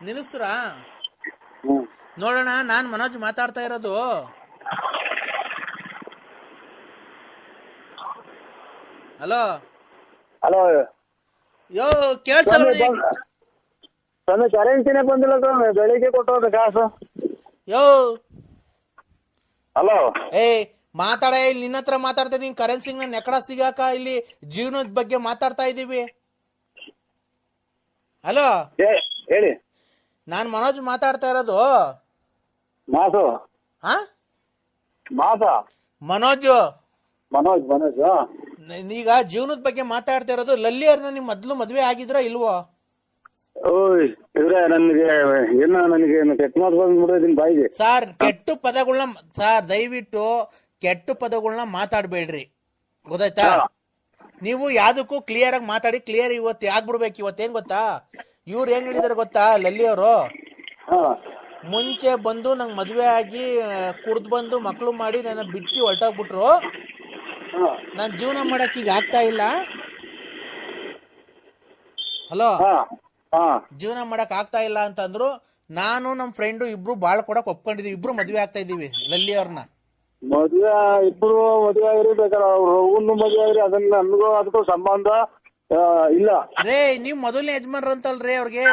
Speaker 2: ನಿಲ್ಲಿಸ್ರಾ? ನೋಡೋಣ, ನಾನ್ ಮನೋಜ್ ಮಾತಾಡ್ತಾ ಇರೋದು. ಹಲೋ ಯೋ, ಕೇಳ್ಸಲ್ಲ?
Speaker 1: ಕರೆನ್ಸಿನೇ ಬಂದಿಲ್ಲ ಬೆಳಿಗ್ಗೆ ಕೊಟ್ಟೋದ ಕಾಸು.
Speaker 2: ಯೋ
Speaker 1: ಹಲೋ,
Speaker 2: ಮಾತಾಡ, ಇಲ್ಲಿ ನಿನ್ನ ಹತ್ರ ಮಾತಾಡ್ತಾ, ನೀನ್ ಕರೆನ್ಸಿ ನನ್ ಎಕಡ ಸಿಗಾಕ? ಇಲ್ಲಿ ಜೀವನದ ಬಗ್ಗೆ ಮಾತಾಡ್ತಾ ಇದೀವಿ. ಹಲೋ
Speaker 1: ಹೇಳಿ.
Speaker 2: ನಾನ್ ಮನೋಜ್ ಮಾತಾಡ್ತಾ ಇರೋದು. ಮನೋಜ್ ಈಗ ಜೀವನದ ಬಗ್ಗೆ ಮಾತಾಡ್ತಾ ಇರೋದು. ಲಲ್ಲಿಯರ್ನ ನಿಮ್ ಮೊದ್ಲು ಮದ್ವೆ ಆಗಿದ್ರ ಇಲ್ವೋ? ಸರ್, ಕೆಟ್ಟ ಪದಗಳನ್ನ ಸರ್ ದಯವಿಟ್ಟು ಕೆಟ್ಟ ಪದಗಳನ್ನ ಮಾತಾಡ್ಬೇಡ್ರಿ, ಗೊತ್ತಾಯ್ತಾ? ನೀವು ಯಾವ್ದಕ್ಕೂ ಕ್ಲಿಯರ್ ಆಗಿ ಮಾತಾಡಿ, ಕ್ಲಿಯರ್ ಇವತ್ತು ಆಗ್ಬಿಡ್ಬೇಕು. ಇವತ್ತೇನ್ ಗೊತ್ತಾ, ಇವ್ರು ಏನ್ ಹೇಳಿದಾರೆ ಗೊತ್ತಾ, ಲಲ್ಲಿ ಅವರು ಮುಂಚೆ ಬಂದು ನಂಗೆ ಮದ್ವೆ ಆಗಿ ಕುಡ್ದು ಬಂದು ಮಕ್ಳು ಮಾಡಿ ನನ್ನ ಬಿಟ್ಟು ಹೊರಟೋಗ್ಬಿಟ್ರು. ನಾನ್ ಜೀವನ ಮಾಡಕ್ ಈಗ ಆಗ್ತಾ ಇಲ್ಲ. ಹಲೋ, ಜೀವನ ಮಾಡಕ್ ಆಗ್ತಾ ಇಲ್ಲ ಅಂತಂದ್ರು. ನಾನು ನಮ್ ಫ್ರೆಂಡು ಇಬ್ರು ಬಾಳ್ ಕೊಡಕ್ ಒಪ್ಕೊಂಡಿದೀವಿ. ಇಬ್ರು ಮದ್ವೆ ಆಗ್ತಾ ಇದೀವಿ ಲಲ್ಲಿ ಅವ್ರನ್ನ.
Speaker 1: ಮದ್ವೆ ಇಬ್ರು ಮದ್ವೆ ಆಗಿರಿ, ಬೇಕಾದ್ರೆ ಅವ್ರು ಮದ್ವೆ ಆಗಿರಿ, ಅದನ್ನ ನನ್ಗೂ ಅದಕ್ಕೂ ಸಂಬಂಧ ಇಲ್ಲ.
Speaker 2: ರೇ, ನೀವ್ ಮೊದಲನೇ ಯಜಮಾನ್ರ ಅಂತಲ್ರಿ ಅವ್ರಿಗೆ?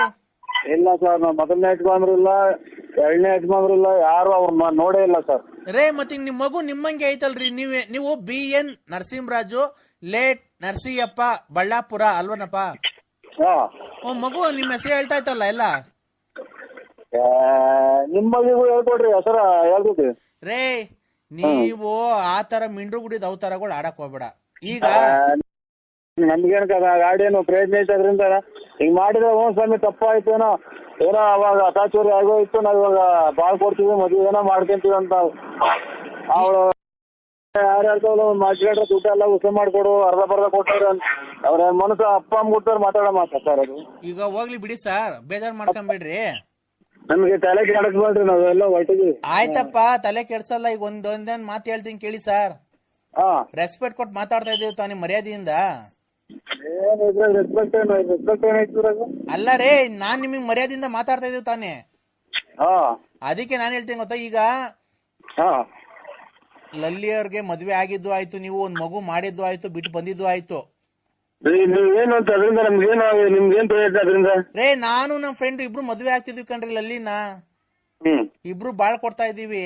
Speaker 1: ಇಲ್ಲ ಸರ್, ನಾವ್ ಮೊದಲನೇ ಯಜಮಾನ್ರು ಇಲ್ಲ, 2ನೇ ಯಜಮಾನ್ರು ಇಲ್ಲ, ಯಾರು ಅವ್ರ ನೋಡೇ ಇಲ್ಲ ಸರ್.
Speaker 2: ರೇ, ಮತ್ತೆ ನಿಮ್ ಮಗು ನಿಮ್ಮಂಗೆ ಐತಲ್ರಿ. ನೀವು BN ನರಸಿಂಹರಾಜು ಲೇಟ್ ನರಸಿಯಪ್ಪ ಬಳ್ಳಾಪುರ ಅಲ್ವನಪ್ಪ? ಮಗು ನಿಮ್ ಹೆಸರು ಹೇಳ್ತಾ ಇತ್ತಲ್ಲ ಎಲ್ಲ.
Speaker 1: ನಿಮ್ ಮಗಿಗೂ ಹೇಳ್ಕೊಡ್ರಿ, ಹೆಸರ ಹೇಳ್ತೀವಿ.
Speaker 2: ರೇ, ನೀವು ಆತರ ಮಿಂಡ್ರು ಗುಡಿದ ಅವತಾರಗಳು ಆಡಕ್ ಹೋಗ್ಬೇಡ. ಈಗ
Speaker 1: ನಮ್ಗೇನು ಗಾಡಿ ಏನು ಪ್ರಯತ್ನ ಐತೆ ಅದರಿಂದ ಹಿಂಗ್ ಮಾಡಿದ್ರೆ ಸ್ವಾಮಿ ತಪ್ಪಾಯ್ತು ಏನೋ ಅವಾಗ ಅತಾಚೂರಿ ಆಗೋಯ್ತು. ನಾವ್ ಇವಾಗ ಬಾಳ್ ಕೊಡ್ತೀವಿ ಮದ್ವೆ ಏನೋ ಮಾಡ್ಕೊಂತೀವಿ ಅಂತ ಅವಳು ಯಾರ್ಯಾರ್ದವ್ರು ಮಾತಾಡ್ರೆ ದುಡ್ಡು ಎಲ್ಲ ಉಸ ಮಾಡ್ಕೊಡು ಅರ್ಧ ಬರ್ಧ ಕೊಟ್ಟಾರ ಅವ್ರ ಮನಸ್ಸು ಅಪ್ಪ ಅಮ್ಮ ಕೊಡ್ತಾರ ಮಾತಾಡೋ ಮಾತಾಡ್ತಾರ ಅದು.
Speaker 2: ಈಗ ಹೋಗ್ಲಿ ಬಿಡಿ ಸರ್, ಬೇಜಾರ್ ಮಾಡ್ಕೊಂಬಿಡ್ರಿ.
Speaker 1: ನಮ್ಗೆ ತಲೆ ಕೆಡಿಸ್ಬೇಡ್ರಿ, ನಾವೆಲ್ಲ ಹೊಟ್ಟಿದ್ವಿ.
Speaker 2: ಆಯ್ತಪ್ಪ, ತಲೆ ಕೆಡ್ಸಲ್ಲ. ಈಗ ಒಂದೊಂದೇನ್ ಮಾತು ಹೇಳ್ತೀನಿ ಕೇಳಿ ಸರ್. ರೆಸ್ಪೆಕ್ಟ್ ಕೊಟ್ಟು ಮಾತಾಡ್ತಾ ಇದೀವಿ ತಾನೇ ಮರ್ಯಾದೆಯಿಂದ. ಅಲ್ಲ ರೇ, ನಾನ್ ನಿಮಗ್ ಮರ್ಯಾದೆಯಿಂದ ಮಾತಾಡ್ತಾ ಇದೀವಿ ತಾನೆ. ಅದಕ್ಕೆ ನಾನ್ ಹೇಳ್ತೀನಿ ಗೊತ್ತಾ, ಈಗ ಲಲ್ಲಿ ಅವ್ರಿಗೆ ಮದ್ವೆ ಆಗಿದ್ದು ಆಯ್ತು, ನೀವು ಒಂದ್ ಮಗು ಮಾಡಿದ್ದು ಆಯ್ತು, ಬಿಟ್ಟು ಬಂದಿದ್ದು ಆಯ್ತು. ರೇ, ನಾನು ನಮ್ ಫ್ರೆಂಡ್ ಇಬ್ರು ಮದ್ವೆ ಆಗ್ತಿದ್ವಿ ಕಣ್ರಿ ಲಲ್ಲಿನ. ಇಬ್ರು ಬಾಳ್ ಕೊಡ್ತಾ ಇದೀವಿ.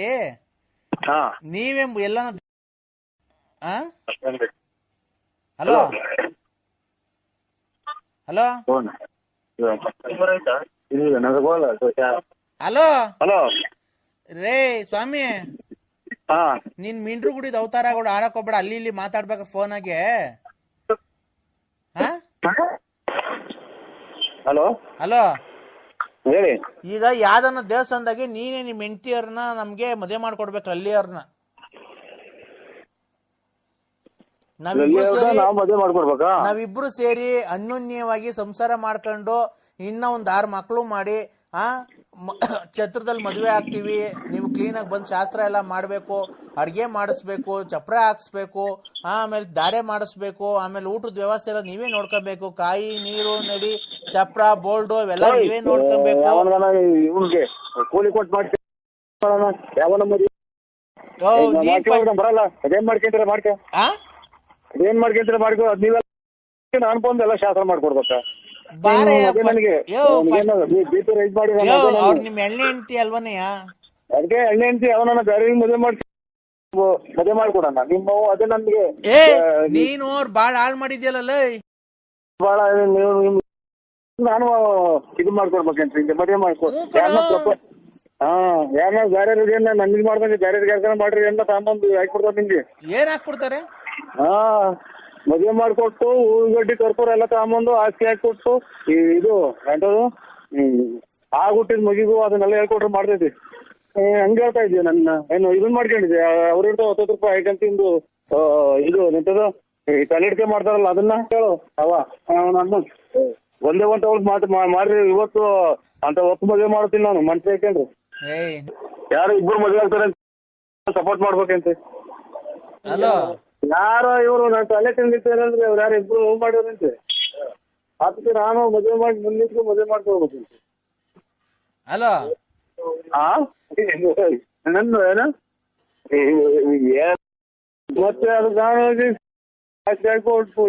Speaker 2: ನೀವೇ ಎಲ್ಲ ಹಲೋ ಹಲೋ ಹಲೋ
Speaker 1: ಹಲೋ
Speaker 2: ರೇ ಸ್ವಾಮಿ, ನೀನ್ ಮಿಂಡ್ರು ಗುಡಿದ ಅವತಾರಗಳು ಆಡಕ್ ಹೋಗ್ಬೇಡ. ಅಲ್ಲಿ ಇಲ್ಲಿ ಮಾತಾಡ್ಬೇಕ ಫೋನಾಗೆ.
Speaker 1: ಹಲೋ
Speaker 2: ಹಲೋ
Speaker 1: ಹೇಳಿ.
Speaker 2: ಈಗ ಯಾವ್ದನ್ನ ದೇವಸ್ಥಾನದಾಗೆ ನೀನೇ ನಿಮ್ ಹೆಂಡತಿಯವ್ರನ್ನ ನಮ್ಗೆ ಮದುವೆ ಮಾಡ್ಕೊಡ್ಬೇಕು. ಲಲ್ಲಿಯವ್ರನ್ನ ನಾವಿಬ್ರು ಸೇರಿ ಅನ್ಯೋನ್ಯವಾಗಿ ಸಂಸಾರ ಮಾಡ್ಕೊಂಡು ಇನ್ನ ಒಂದ್ 6 ಮಕ್ಳು ಮಾಡಿ ಛತ್ರದಲ್ಲಿ ಮದ್ವೆ ಆಗ್ತೀವಿ. ನೀವು ಕ್ಲೀನ್ ಆಗಿ ಬಂದ್ ಶಾಸ್ತ್ರ ಎಲ್ಲ ಮಾಡ್ಬೇಕು, ಅಡ್ಗೆ ಮಾಡಿಸ್ಬೇಕು, ಚಪ್ರ ಹಾಕ್ಸ್ಬೇಕು, ಆಮೇಲೆ ದಾರೆ ಮಾಡಿಸ್ಬೇಕು, ಆಮೇಲೆ ಊಟದ ವ್ಯವಸ್ಥೆ ಎಲ್ಲ ನೀವೇ ನೋಡ್ಕೊಬೇಕು. ಕಾಯಿ ನೀರು ನಡಿ ಚಪ್ರ ಬೋಲ್ಡು ಇವೆಲ್ಲ ನೀವೇ ನೋಡ್ಕೊಬೇಕು.
Speaker 1: ಕೂಲಿ ಕೊಟ್ಟು ಬರಲ್ಲ. ಅದೇನ್ ಮಾಡ್ಕೊಂತೀರ ಮಾಡ್ಕೊ, ಅದೇನ್ ಮಾಡ್ಕೊಂತೀರ ಮಾಡ್ಕೊ. ಅದ್ ನೀವೆಲ್ಲ ಅನ್ಕೊಂಡ್ ಎಲ್ಲ ಶಾಸ್ತ್ರ ಮಾಡ್ಕೊಡ್ಬೇಕ.
Speaker 2: ಅವ್ರ ನಿಮ್ ಎಣ್ಣೆ ಹೆಂಡತಿ ಅಲ್ವನೆಯ?
Speaker 1: ಅದಕ್ಕೆ ಎಣ್ಣೆ ಹೆಂಡತಿ ಅವನ ಬೇರೆ ಮದುವೆ ಮಾಡ್ಕೊಡೋಣ. ನಿಮ್ಮ ಅದೇ ನಮ್ಗೆ
Speaker 2: ನೀನು ಅವ್ರ ಬಾಳ ಹಾಳ್ ಮಾಡಿದ್ಯಲ್ಲ.
Speaker 1: ಬಾಳ ನಾನು ಇದು ಮಾಡ್ಕೊಡ್ಬೇಕಂತ ಮದುವೆ ಮಾಡ್ಕೊಡ್. ಯಾರನ್ನ ಬೇರೆ ನನ್ಗೆ ಮಾಡ್ದಂಗೆ ಬೇರೆ ಯಾರ್ಗಾರ ಮಾಡ್ರಿ ಎಲ್ಲ ಸಾಂಬಂದು ಹಾಕೊಡ್ತಾರೆ. ನಿಮ್ಗೆ
Speaker 2: ಏನ್ ಹಾಕ್ಬಿಡ್ತಾರೆ?
Speaker 1: ಮದುವೆ ಮಾಡ್ಕೊಟ್ಟು ಹೂಗಡ್ಡಿ ಕರ್ಪೂರ ಎಲ್ಲ ತಗೊಂಬಂದು ಹಾಕಿ ಹಾಕೊಟ್ಟು ಇದು ಎಂಟದು ಹುಟ್ಟಿದ ಮಗಿಗೂ ಅದನ್ನೆಲ್ಲ ಹೇಳ್ಕೊಟ್ರೆ ಮಾಡ್ತೈತಿ. ಹಂಗ ಹೇಳ್ತಾ ಇದೀವಿ. ನನ್ನ ಏನು ಇದನ್ ಮಾಡ್ಕೊಂಡಿದ್ದೆ ಅವ್ರ ₹10 ಐಟಮ್ ತಿಂದು ಇದು ಎಂತದು ತಲೆಡ್ಕೆ ಮಾಡ್ತಾರಲ್ಲ ಅದನ್ನ ಹೇಳು. ನನ್ನ ಒಂದೇ ಒಂದ್ ಮಾತು ಮಾಡ್ರಿ. ಇವತ್ತು ಅಂತ ಹೊತ್ತು ಮದುವೆ ಮಾಡ್ತೀನಿ ನಾನು. ಮನ್ಸಿ ಹಾಕೇನ್ರಿ ಯಾರು ಇಬ್ರು ಮದುವೆ ಆಗ್ತಾರೆ ಸಪೋರ್ಟ್ ಮಾಡ್ಬೇಕಂತ. ಯಾರೋ ಇವ್ರು ನಾನು ತಲೆ ತಿಂದಿರ್ತೇನೆ ಅವ್ರು ಯಾರು ಇಬ್ರು ಮಾಡಿದ್ರಂತೆ. ಅದಕ್ಕೆ ನಾನು ಮದುವೆ ಮಾಡಿ ಮುಂದಿಟ್ಟು ಮದುವೆ ಮಾಡ್ಕೋಬೇಕಂತ.
Speaker 2: ಹಲೋ
Speaker 1: ನಂದು ಏನ ಮತ್ತೆ ಅದು ನಾನು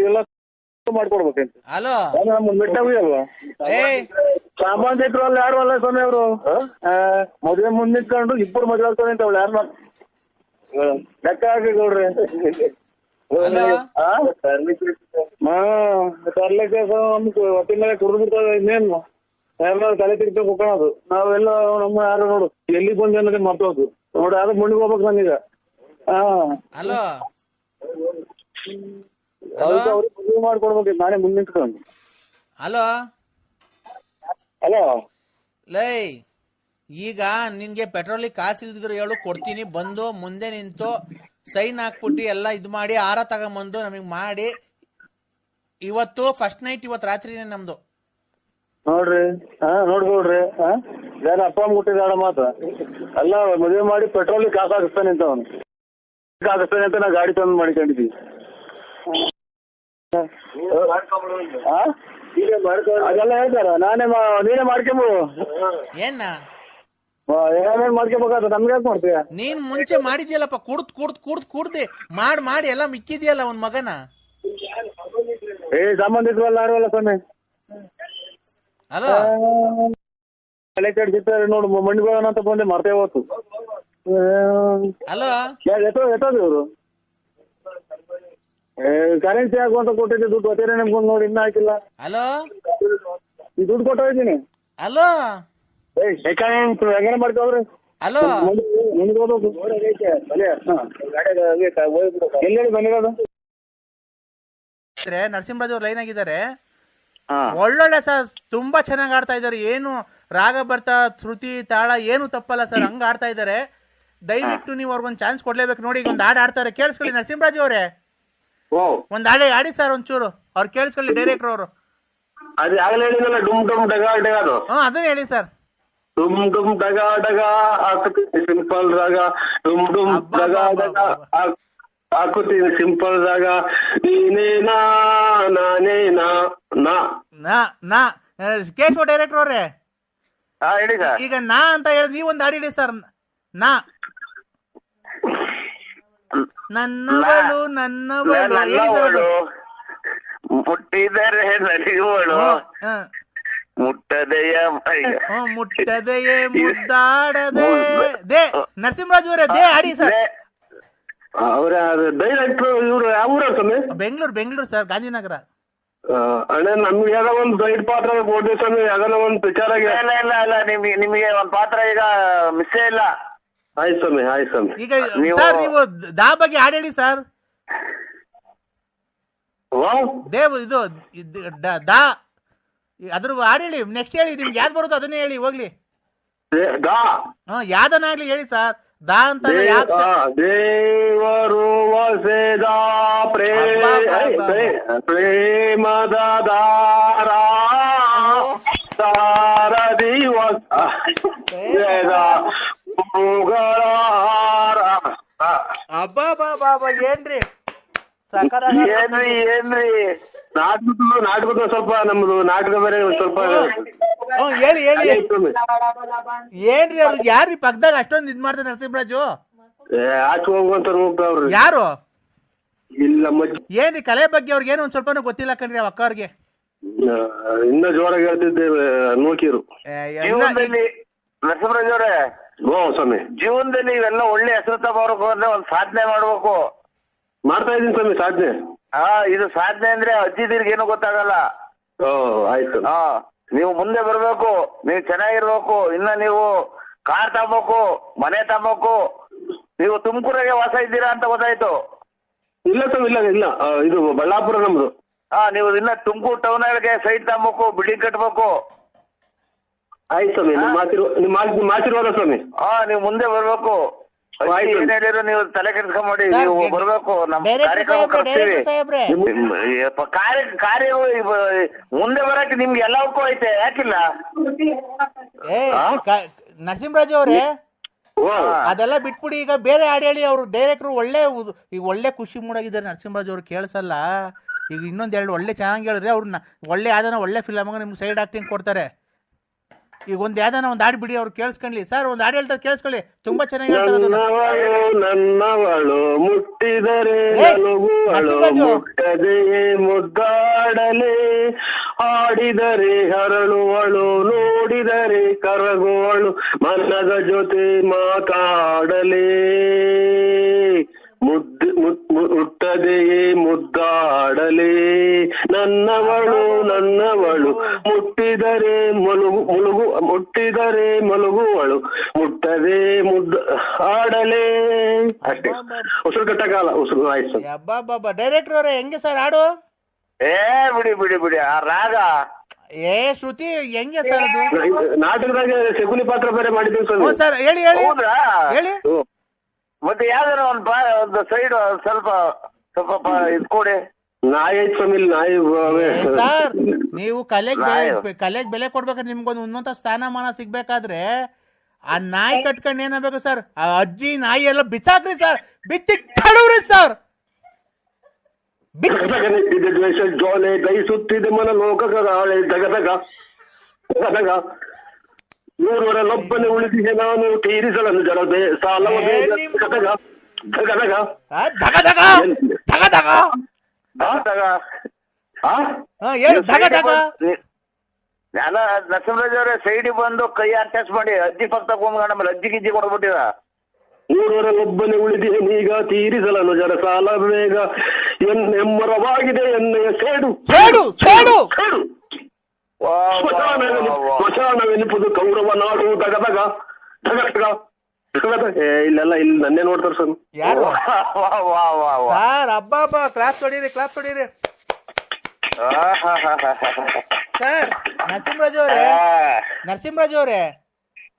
Speaker 1: ಎಲ್ಲ ಮಾಡ್ಕೊಡ್ಬೇಕಂತ.
Speaker 2: ಹಲೋ
Speaker 1: ಮೆಟ್ಟವಿ ಅಲ್ವಾ ಸಾಮಾನ್ಯರು ಅಲ್ಲಿ ಯಾರು ಅಲ್ಲ ಸ್ವಾಮಿ ಅವರು. ಮದುವೆ ಮುಂದಿಟ್ಕೊಂಡು ಇಬ್ಬರು ಮದುವೆ ಆಗ್ತಾರೆ ಅಂತ ಅವ್ಳು ಯಾರನ್ನ ಲೆಕ್ಕ ಹಾಕಿ ಗೌಡ್ರಿ. ತರ್ಲಿಕ್ಕೆ ಹೊತ್ತಿನ ಮೇಲೆ ಕುಡಿದು ಬಿಡ್ತಾವೆ. ಇನ್ನೇನು ಯಾರು ತಲೆ ತಿರ್ಬೇಕು ಹೋಗೋದು. ನಾವೆಲ್ಲ ನಮ್ಮ ಯಾರು ನೋಡು ಎಲ್ಲಿಗೆ ಬಂದು ಅನ್ನೋದೇ ಮರ್ತೋದು ನೋಡಿ. ಅದಕ್ಕೆ ಮುಂಡಿಗೆ ಹೋಗ್ಬೇಕು ನಾನೀಗ. ಅವ್ರಿಗೆ ಮದುವೆ ಮಾಡ್ಕೊಡ್ಬೇಕು ನಾನೇ ಮುಂದಿಟ್ಕೊಂಡು.
Speaker 2: ಹಲೋ
Speaker 1: ಹಲೋ
Speaker 2: ಲೈ, ಈಗ ನಿನ್ಗೆ ಪೆಟ್ರೋಲಿಗೆ ಕಾಸು ಇಲ್ದಿದ್ರು ಹೇಳು, ಕೊಡ್ತೀನಿ. ಬಂದು ಮುಂದೆ ನಿಂತು ಸೈನ್ ಹಾಕ್ಬಿಟ್ಟು ಎಲ್ಲ ಇದು ಮಾಡಿ ಆರ ತಗೊಂಬಂದು ನಮಗ್ ಮಾಡಿ. ಇವತ್ತು ಫಸ್ಟ್ ನೈಟ್, ಇವತ್ತು ರಾತ್ರಿನೇ ನಮ್ದು.
Speaker 1: ನೋಡ್ರಿ ನೋಡ್ಕೊಳ್ರಿ. ಯಾರ ಅಪ್ಪ ಅಮ್ಮ ಹುಟ್ಟಿದಾಡ ಮಾತ ಎಲ್ಲ ಮದುವೆ ಮಾಡಿ ಪೆಟ್ರೋಲ್ ಕಾಸು ಹಾಕಿಸ್ತಾನೆ ಅಂತ ಅವನು ಹಾಕಿಸ್ತಾನೆ ಅಂತ ನಾ ಗಾಡಿ ತಂದು ಮಾಡಿಕೊಂಡಿದ್ವಿ. ಅದೆಲ್ಲ ಹೇಳ್ತಾರ. ನೀನೇ ಮಾಡ್ಕೊಂಬೋದು. ಏನೇನ್ ಮಾಡ್ಕೋಬೇಕಾದ ನಮ್ಗೆ ಯಾಕೆ ಮಾಡ್ತೀಯ?
Speaker 2: ನೀನ್ ಮುಂಚೆ ಮಾಡಿದ್ಯಲ್ಲಪ್ಪ, ಕುಡ್ದೆ ಮಾಡಿ ಎಲ್ಲ ಮಿಕ್ಕಿದ್ಯಲ್ಲ ಒಂದ್ ಮಗನ.
Speaker 1: ಸಂಬಂಧಿಕರಲ್ಲ ಯಾರಲ್ಲ ಸ್ವಾಮಿ.
Speaker 2: ಹಲೋ
Speaker 1: ತಲೆ ಕೆಡ್ಸಿರ್ತಾರೆ ನೋಡು. ಮಣ್ಣಿಗೋಣ ಅಂತ ಬಂದೆ ಮರ್ತೇ ಹೋತು.
Speaker 2: ಹಲೋ
Speaker 1: ಎತ್ತೋದು ಇವರು ಕರೆನ್ಸಿ ಹಾಕುವಂತ ಕೊಟ್ಟಿದ್ದೆ ದುಡ್ಡು ಹೊತ್ತೇನೆ ನಮ್ಗೊಂದು ನೋಡಿ ಇನ್ನೂ ಹಾಕಿಲ್ಲ.
Speaker 2: ಹಲೋ
Speaker 1: ಈ ದುಡ್ಡು ಕೊಟ್ಟಿದ್ದೀನಿ.
Speaker 2: ಹಲೋ
Speaker 1: ಹೆಂಗನ ಮಾಡ್ಕೋವ್ರಿ.
Speaker 2: ಹಲೋ
Speaker 1: ಎಲ್ಲಿ ಬಂದಿರೋದು?
Speaker 3: ನರಸಿಂಹರಾಜ್ ಅವ್ರು ಲೈನ್ ಆಗಿದ್ದಾರೆ. ಒಳ್ಳೊಳ್ಳೆ ಸರ್, ತುಂಬಾ ಚೆನ್ನಾಗಿ ಆಡ್ತಾ ಇದಾರೆ. ಏನು ರಾಗ ಬರ್ತಾ ಶ್ರುತಿ ತಾಳ ಏನು ತಪ್ಪಲ್ಲ ಸರ್, ಹಂಗ ಆಡ್ತಾ ಇದಾರೆ. ದಯವಿಟ್ಟು ನೀವು ಅವ್ರಿಗೊಂದು ಚಾನ್ಸ್ ಕೊಡ್ಲೇಬೇಕು. ನೋಡಿ ಈಗ ಒಂದು ಹಾಡು ಆಡ್ತಾರೆ, ಕೇಳಿಸ್ಕೊಳ್ಳಿ ನರಸಿಂಹರಾಜ್ ಅವರೇ. ಒಂದ್ ಹಾಡು ಆಡಿ ಸರ್ ಒಂಚೂರು, ಅವ್ರು ಕೇಳಿಸ್ಕೊಳ್ಳಿ ಡೈರೆಕ್ಟರ್ ಅವರು.
Speaker 1: ಅದು ಆಗಲೇ ಹೇಳಿದ್ನಲ್ಲ, ಡುಮ್ ಡುಮ್ ಡಗ ಡಗ. ಅದು
Speaker 3: ಅದನ್ನ ಹೇಳಿ ಸರ್.
Speaker 1: ಡುಮ್ ಡುಮ್ ಡಗ ಡಗ ಸಿಂಪಲ್ ರಾಗ, ಡುಮ್ ಡುಮ್ ಡಗ ಡಗ ಹಾಕುತ್ತೀನಿ ಸಿಂಪಲ್ ರಾಗ, ನೀನೇನಾ ನಾನೇನಾ
Speaker 3: ನಾ ಕೇಶವ ಡೈರೆಕ್ಟರ್ ಅವ್ರೆ,
Speaker 1: ಹೇಳಿ ಸರ್.
Speaker 3: ಈಗ ನಾ ಅಂತ ಹೇಳಿ ನೀವೊಂದು ಹಾಡು ಹೇಳಿ ಸರ್. ನಾ ನನ್ನವಳು ನನ್ನವಳು
Speaker 1: ಮುಟ್ಟಿದರೆ ನಲಿಯುವಳು ಮುಟ್ಟದೆಯ
Speaker 3: ಮುಟ್ಟದೆಯೇ ಮುದ್ದಾಡದೆ ದೇ. ನರಸಿಂಹರಾಜ್ ಅವರೇ ದೇ ಆಡಿ ಸರ್.
Speaker 1: ಅವರ ಡೈರೆಕ್ಟರ್ ಇವರು ಯಾವ ಊರ ಸ್ವಾಮಿ?
Speaker 3: ಬೆಂಗಳೂರು ಸರ್, ಗಾಂಧಿನಗರ.
Speaker 1: ಅಣ್ಣ ನಮ್ಗೆ ಯಾವ್ದೋ ಒಂದು ಸೈಡ್ ಪಾತ್ರ ಕೊಡ್ತೀವಿ ಸ್ವಾಮಿ, ಯಾವ್ದಾನ ಒಂದು ಪಿಕ್ಚರ್ ಆಗಿ. ಇಲ್ಲ ನಿಮಗೆ ಒಂದು ಪಾತ್ರ ಈಗ ಮಿಸ್ಸೇ ಇಲ್ಲ. ಆಯ್ತು ಸ್ವಾಮಿ, ಆಯ್ತು ಸ್ವಾಮಿ.
Speaker 3: ಈಗ ಸರ್ ನೀವು ದಾ ಬಗ್ಗೆ ಹಾಡು ಹೇಳಿ ಸರ್. ದೇವ್ ಇದು ದಾ ಅದ್ರ ಹಾಡು ಹೇಳಿ. ನೆಕ್ಸ್ಟ್ ಹೇಳಿ, ನಿಮ್ಗೆ ಯಾವ್ದು ಬರುತ್ತೋ ಅದನ್ನೇ ಹೇಳಿ ಹೋಗ್ಲಿ. ಯಾವ್ದನ್ನಾಗ್ಲಿ ಹೇಳಿ ಸರ್. ದಾ ಅಂತ
Speaker 1: ದೇವರು ವಸೆದ ಪ್ರೇಮದ ದಾರ ತಾರ ದಿವಸ
Speaker 3: ಅಬ್ಬಾ ಏನ್ರಿ
Speaker 1: ಏನ್ರಿ ನಾಟಕದ ಸ್ವಲ್ಪ ನಮ್ದು ನಾಟಕ ಬೇರೆ ಸ್ವಲ್ಪ
Speaker 3: ಹೇಳಿ ಏನ್ರಿ ಅವ್ರಿಗೆ ಯಾರ್ರಿ ಪಕ್ಕದಾಗ ಅಷ್ಟೊಂದು ಇದ್ ಮಾಡ್ತಾರೆ ನರಸಿಂಹರಾಜು?
Speaker 1: ಆಚೆ ಹೋಗುವಂತ ಹೋಗ್ತಾವ್ರಿ.
Speaker 3: ಯಾರು?
Speaker 1: ಇಲ್ಲ
Speaker 3: ಏನ್ರಿ ಕಲೆ ಬಗ್ಗೆ ಅವ್ರಿಗೆ ಏನು ಒಂದ್ ಸ್ವಲ್ಪನೂ ಗೊತ್ತಿಲ್ಲ ಕಣ್ರಿ ಅಕ್ಕ ಅವ್ರಿಗೆ.
Speaker 1: ಇನ್ನ ಜೋರಾಗಿ ಹೇಳ್ತಿದ್ದೇವೆ ನೋಕಿರು. ನರಸಿಂಹರಾಜ್ ಅವರೇ, ಸ್ವಾಮಿ ಜೀವನದಲ್ಲಿ ಇವೆಲ್ಲ ಒಳ್ಳೆ ಹೆಸರು ತಗೋಬೇಕು ಅಂದ್ರೆ ಒಂದ್ ಸಾಧನೆ ಮಾಡ್ಬೇಕು. ಮಾಡ್ತಾ ಇದೀನಿ ಸ್ವಾಮಿ ಸಾಧನೆ. ಇದು ಸಾಧನೆ ಅಂದ್ರೆ ಅಜ್ಜಿದಿರ್ಗೇನು ಗೊತ್ತಾಗಲ್ಲ. ಆಯ್ತು. ನೀವು ಮುಂದೆ ಬರ್ಬೇಕು, ನೀವು ಚೆನ್ನಾಗಿರ್ಬೇಕು. ಇನ್ನ ನೀವು ಕಾರ್ ತಗೋಬೇಕು, ಮನೆ ತಗೋಬೇಕು. ನೀವು ತುಮಕೂರಿಗೆ ವಾಸ ಇದ್ದೀರಾ ಅಂತ ಗೊತ್ತಾಯ್ತು. ಇಲ್ಲ ಸ್ವಾಮಿ, ಇಲ್ಲ ಇದು ಬಳ್ಳಾಪುರ ನಮ್ದು. ನೀವು ಇನ್ನ ತುಮಕೂರು ಟೌನ್ ಒಳಗೆ ಸೈಟ್ ತಗೋಬೇಕು, ಬಿಲ್ಡಿಂಗ್ ಕಟ್ಬೇಕು. ಆಯ್ತು ಸ್ವಾಮಿ, ನಿಮ್ಮ ಆಶೀರ್ವಾದ ಸ್ವಾಮಿ. ನೀವು ಮುಂದೆ ಬರ್ಬೇಕು. ಏನ್ ಹೇಳಿದ್ರು ನೀವು ತಲೆ ಕೆಡಿಸ್ಕೊಂಬೇಡಿ, ನೀವು ಬರ್ಬೇಕು. ನಮ್ಮ ಕಾರ್ಯಕ್ರಮ ಕರ್ತೀವಿ. ಕಾರ್ಯ ಮುಂದೆ ಬರಕ್ಕೆ ನಿಮ್ಗೆ ಎಲ್ಲವಕ್ಕೂ ಐತೆ, ಯಾಕಿಲ್ಲ?
Speaker 3: ನರಸಿಂಹರಾಜ್ ಅವ್ರೆ, ಅದೆಲ್ಲ ಬಿಟ್ಬಿಡಿ. ಈಗ ಬೇರೆ ಹಾಡು ಹೇಳಿ. ಅವ್ರು ಡೈರೆಕ್ಟ್ರು ಈಗ ಒಳ್ಳೆ ಖುಷಿ ಮೂಡಾಗಿದ್ದಾರೆ ನರಸಿಂಹರಾಜ್ ಅವ್ರು, ಕೇಳಿಸಲ್ಲ. ಈಗ ಇನ್ನೊಂದೆರಡು ಒಳ್ಳೆ ಚೆನ್ನಾಗಿ ಹೇಳಿದ್ರೆ ಅವ್ರನ್ನ ಒಳ್ಳೆ ಯಾವ್ದಾನ ಒಳ್ಳೆ ಫಿಲಮ್ ನಿಮ್ಗೆ ಸೈಡ್ ಆಕ್ಟಿಂಗ್ ಕೊಡ್ತಾರೆ. ಈಗ ಒಂದ್ ಯಾವ್ದಾನ ಒಂದ್ ಹಾಡು ಬಿಡಿ, ಅವ್ರು ಕೇಳಿಸ್ಕೊಳ್ಳಿ ಸರ್. ಒಂದ್ ಹಾಡು ಹೇಳ್ತಾರೆ, ಕೇಳಿಸ್ಕೊಳ್ಳಿ. ತುಂಬಾ ಚೆನ್ನಾಗಿ
Speaker 1: ನನ್ನವಳು ಮುಟ್ಟಿದರೆ ಮುಟ್ಟದೆಯೇ ಮುದ್ದಾಡಲೆ, ಆಡಿದರೆ ಹರಳುವಳು, ನೋಡಿದರೆ ಕರಗುವಳು, ಮನದ ಜೊತೆ ಮಾತಾಡಲೇ, ಮುಟ್ಟದೆಯೇ ಮುದ್ದಾಡಲೇ, ನನ್ನವಳು ಮುಟ್ಟಿದರೆ ಮುಟ್ಟಿದರೆ ಮಲಗುವಳು, ಮುಟ್ಟದೆ ಆಡಲೇ. ಅಷ್ಟೇ, ಉಸಿರು ಕಟ್ಟಕಾಲ ಉಸಿರು. ಆಯ್ತು.
Speaker 3: ಡೈರೆಕ್ಟರ್ ಅವರೇ ಹೆಂಗೆ ಸರ್ ಹಾಡು?
Speaker 1: ಬಿಡಿ ಆ ರಾಗ
Speaker 3: ಶ್ರುತಿ ಹೆಂಗೆ ಸರ್ ಅದು?
Speaker 1: ನಾಟಕದಾಗ ಶಕುನಿ ಪಾತ್ರ ಬೇರೆ ಮಾಡಿದ್ದೀವಿ
Speaker 3: ಸರ್. ಹೇಳಿ ಹೇಳಿ.
Speaker 1: ಮತ್ತೆ ಯಾವ್ದಾರ ಒಂದು ಸೈಡ್ ಸ್ವಲ್ಪ ಇದು ಕೊಡಿ. ನಾಯಿ ಸ್ವಾಮಿ, ನಾಯಿ
Speaker 3: ಸರ್. ನೀವು ಕಲೆಗ್ ಬೆಲೆ ಕೊಡ್ಬೇಕಾದ್ರೆ ನಿಮ್ಗೊಂದು ಉನ್ನತ ಸ್ಥಾನಮಾನ ಸಿಗ್ಬೇಕಾದ್ರೆ ಆ ನಾಯಿ ಕಟ್ಕೊಂಡು ಏನಾಗಬೇಕು ಸರ್? ಆ ಅಜ್ಜಿ ನಾಯಿ ಎಲ್ಲ ಬಿಚ್ಚಾಕ್ರಿ ಸರ್, ಬಿಚ್ಚಿ ಕಳವ್ರಿ ಸರ್.
Speaker 1: ದ್ವೇಷ ಜೋಲೆ ದಯಿಸುತ್ತಿದೆ ಮನ ಲೋಕಗಾಳೆ, ದಗದಗ ನೂರವರಲ್ಲೊಬ್ಬನೇ ಉಳಿದಿದೆ ನಾನು ತೀರಿಸಲನ್ನು ಜನತೆ ಸಾಲವ ನರಸಿಂಹರಾಜ್ ಅವರೇ ಸೈಡ್ ಬಂದು ಕೈ ಅಟ್ಯಾಚ್ ಮಾಡಿ ಅಜ್ಜಿ ಪಕ್ಕ ತಗೊಂಡ್ ನಮ್ಮಲ್ಲಿ ಅಜ್ಜಿ ಗಿಜ್ಜಿ ಕೊಡ್ಬಿಟ್ಟಿದ. ನೂರವರಲ್ಲೊಬ್ಬನೇ ಉಳಿದಿದೆ ನೀಗ ತೀರಿಸಲನ್ನು ಜನ ಸಾಲ ಬೇಗ ಎಮ್ಮರವಾಗಿದೆ ಎಣ್ಣೆಯ ಸೇಡು ಸ್ಮಶಾನವೆನಿಪುದು ಕೌರವ ನಾಡು ದಗದಗ. ಇಲ್ಲೆಲ್ಲ ಇಲ್ಲಿ ನನ್ನೇ ನೋಡ್ತಾರೆ ಸರ್.
Speaker 3: ಯಾರು ಸರ್? ಹಬ್ಬ ಕ್ಲಾಸ್ ಹೊಡೀರಿ. ಸರ್ ನರಸಿಂಹರಾಜು ಅವರೇ, ನರಸಿಂಹರಾಜು ಅವರೇ,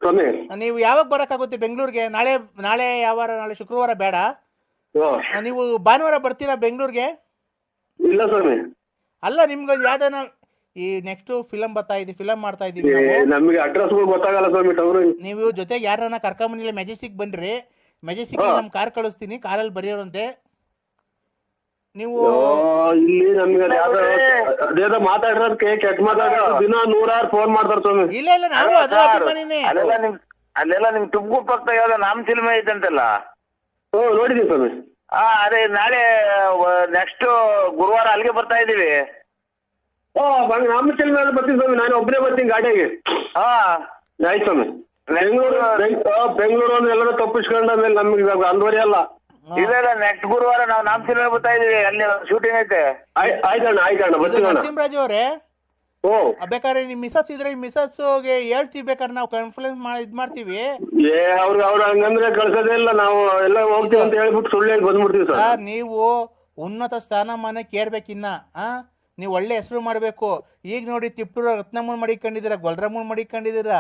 Speaker 1: ಸ್ವಾಮಿ
Speaker 3: ನೀವು ಯಾವಾಗ ಬರಕ್ಕಾಗುತ್ತೆ ಬೆಂಗಳೂರಿಗೆ? ನಾಳೆ ಯಾವ ವಾರ? ನಾಳೆ ಶುಕ್ರವಾರ ಬೇಡ, ನೀವು ಭಾನುವಾರ ಬರ್ತೀರಾ ಬೆಂಗಳೂರಿಗೆ?
Speaker 1: ಇಲ್ಲ ಸ್ವಾಮಿ.
Speaker 3: ಅಲ್ಲ, ನಿಮ್ಗೆ ಯಾವ್ದಾನ ಈ ನೆಕ್ಸ್ಟ್ ಫಿಲಂ ಬರ್ತಾ ಇದೀವಿ, ಫಿಲಂ ಮಾಡ್ತಾ ಇದೀವಿ
Speaker 1: ನಮಗೆ ಅಡ್ರೆಸ್ಗಳು ಗೊತ್ತಾಗಲ್ಲ ಸ್ವಾಮಿ. ಟೌನ್
Speaker 3: ನೀವು ಜೊತೆಗೆ ಯಾರನ್ನ ಕರ್ಕೊಂಬಂದಿಲ್ಲ, ಮೆಜೆಸ್ಟಿಕ್ ಬನ್ರಿ, ಮೆಜೆಸ್ಟಿಕ್ ನಮ್ ಕಾರ್ ಕಳಿಸ್ತೀನಿ, ಕಾರಲ್ಲಿ ಬರೆಯೋರಂತೆ ನೀವು.
Speaker 1: ಇಲ್ಲಿ ನಮ್ಗೆ ಅದೇನೋ ಮಾತಾಡಿರೋದಕ್ಕೆ ಕೆಟ್ಟ ಮಾತಾಡೋದು ದಿನ 100 ಫೋನ್ ಮಾಡ್ತಾರೆ ಸ್ವಾಮಿ.
Speaker 3: ಇಲ್ಲ ಇಲ್ಲ, ನಾವು ಅದು ಅಭಿಮಾನಿನೇ.
Speaker 5: ಅಲ್ಲೆಲ್ಲ ನಿಮ್ ತುಮಕೂರು ಪಕ್ಕ ಯಾವ್ದೋ ನಾಮ ಸಿನಿಮಾ ಐತಂತಲ್ಲ?
Speaker 1: ನೋಡಿದೀನಿ ಸ್ವಾಮಿ.
Speaker 5: ಅದೇ ನಾಳೆ ನೆಕ್ಸ್ಟ್ ಗುರುವಾರ ಅಲ್ಲಿಗೆ ಬರ್ತಾ ಇದೀವಿ.
Speaker 1: ನಮ್ಮ ಮೇಲೆ ಬರ್ತೀನಿ ಸ್ವಾಮಿ, ನಾನು ಒಬ್ಬನೇ ಬರ್ತೀನಿ ಗಾಡಿಯಾಗೆ. ಆಯ್ತು ಸ್ವಾಮಿ. ಬೆಂಗಳೂರು ಅಂದ್ರೆ ಎಲ್ಲರೂ ತಪ್ಪಿಸ್ಕೊಂಡ ಮೇಲೆ ನಮ್ಗೆ ಅಂದ್ವರಿ ಅಲ್ಲ.
Speaker 5: ಇಲ್ಲ ನೆಕ್ಸ್ಟ್ ಗುರುವಾರ ನಾವು ನಾಮ ಸಿನಿಮಾ ಬರ್ತಾ ಇದೀವಿ, ಅಲ್ಲಿ ಶೂಟಿಂಗ್ ಐತೆ.
Speaker 1: ಆಯ್ತಣ್ಣ ಬರ್ತೀವಿ.
Speaker 3: ನರಸಿಂಹರಾಜು ಅವರೇ, ಬೇಕಾದ್ರೆ ನಿಮ್ ಮಿಸಸ್ ಇದ್ರೆ ಮಿಸಸ್ಗೆ ಹೇಳ್ತೀವಿ, ಬೇಕಾದ್ರೆ ನಾವು ಕಾನ್ಫರೆನ್ಸ್ ಇದ್ ಮಾಡ್ತೀವಿ.
Speaker 1: ಅವ್ರು ಹಂಗಂದ್ರೆ ಕಳ್ಸೋದೇ ಇಲ್ಲ, ನಾವು ಎಲ್ಲ ಹೋಗ್ತೀವಿ ಅಂತ ಹೇಳ್ಬಿಟ್ಟು ಸುಳ್ಳು ಹೇಳಿ ಬಂದ್ಬಿಡ್ತೀವಿ
Speaker 3: ಸರ್. ನೀವು ಉನ್ನತ ಸ್ಥಾನಮಾನಕ್ಕೆ ಏರ್ಬೇಕಿನ್ನ, ನೀವು ಒಳ್ಳೆ ಹೆಸರು ಮಾಡ್ಬೇಕು. ಈಗ ನೋಡಿ ತಿಪ್ಪೂರ ರತ್ನಮ್ಮನ್ ಮಡಿಕೊಂಡಿದ್ದೀರಾ, ಗೊಲ್ರಮ್ಮನ್ ಮಡಿಕೊಂಡಿದ್ದೀರಾ.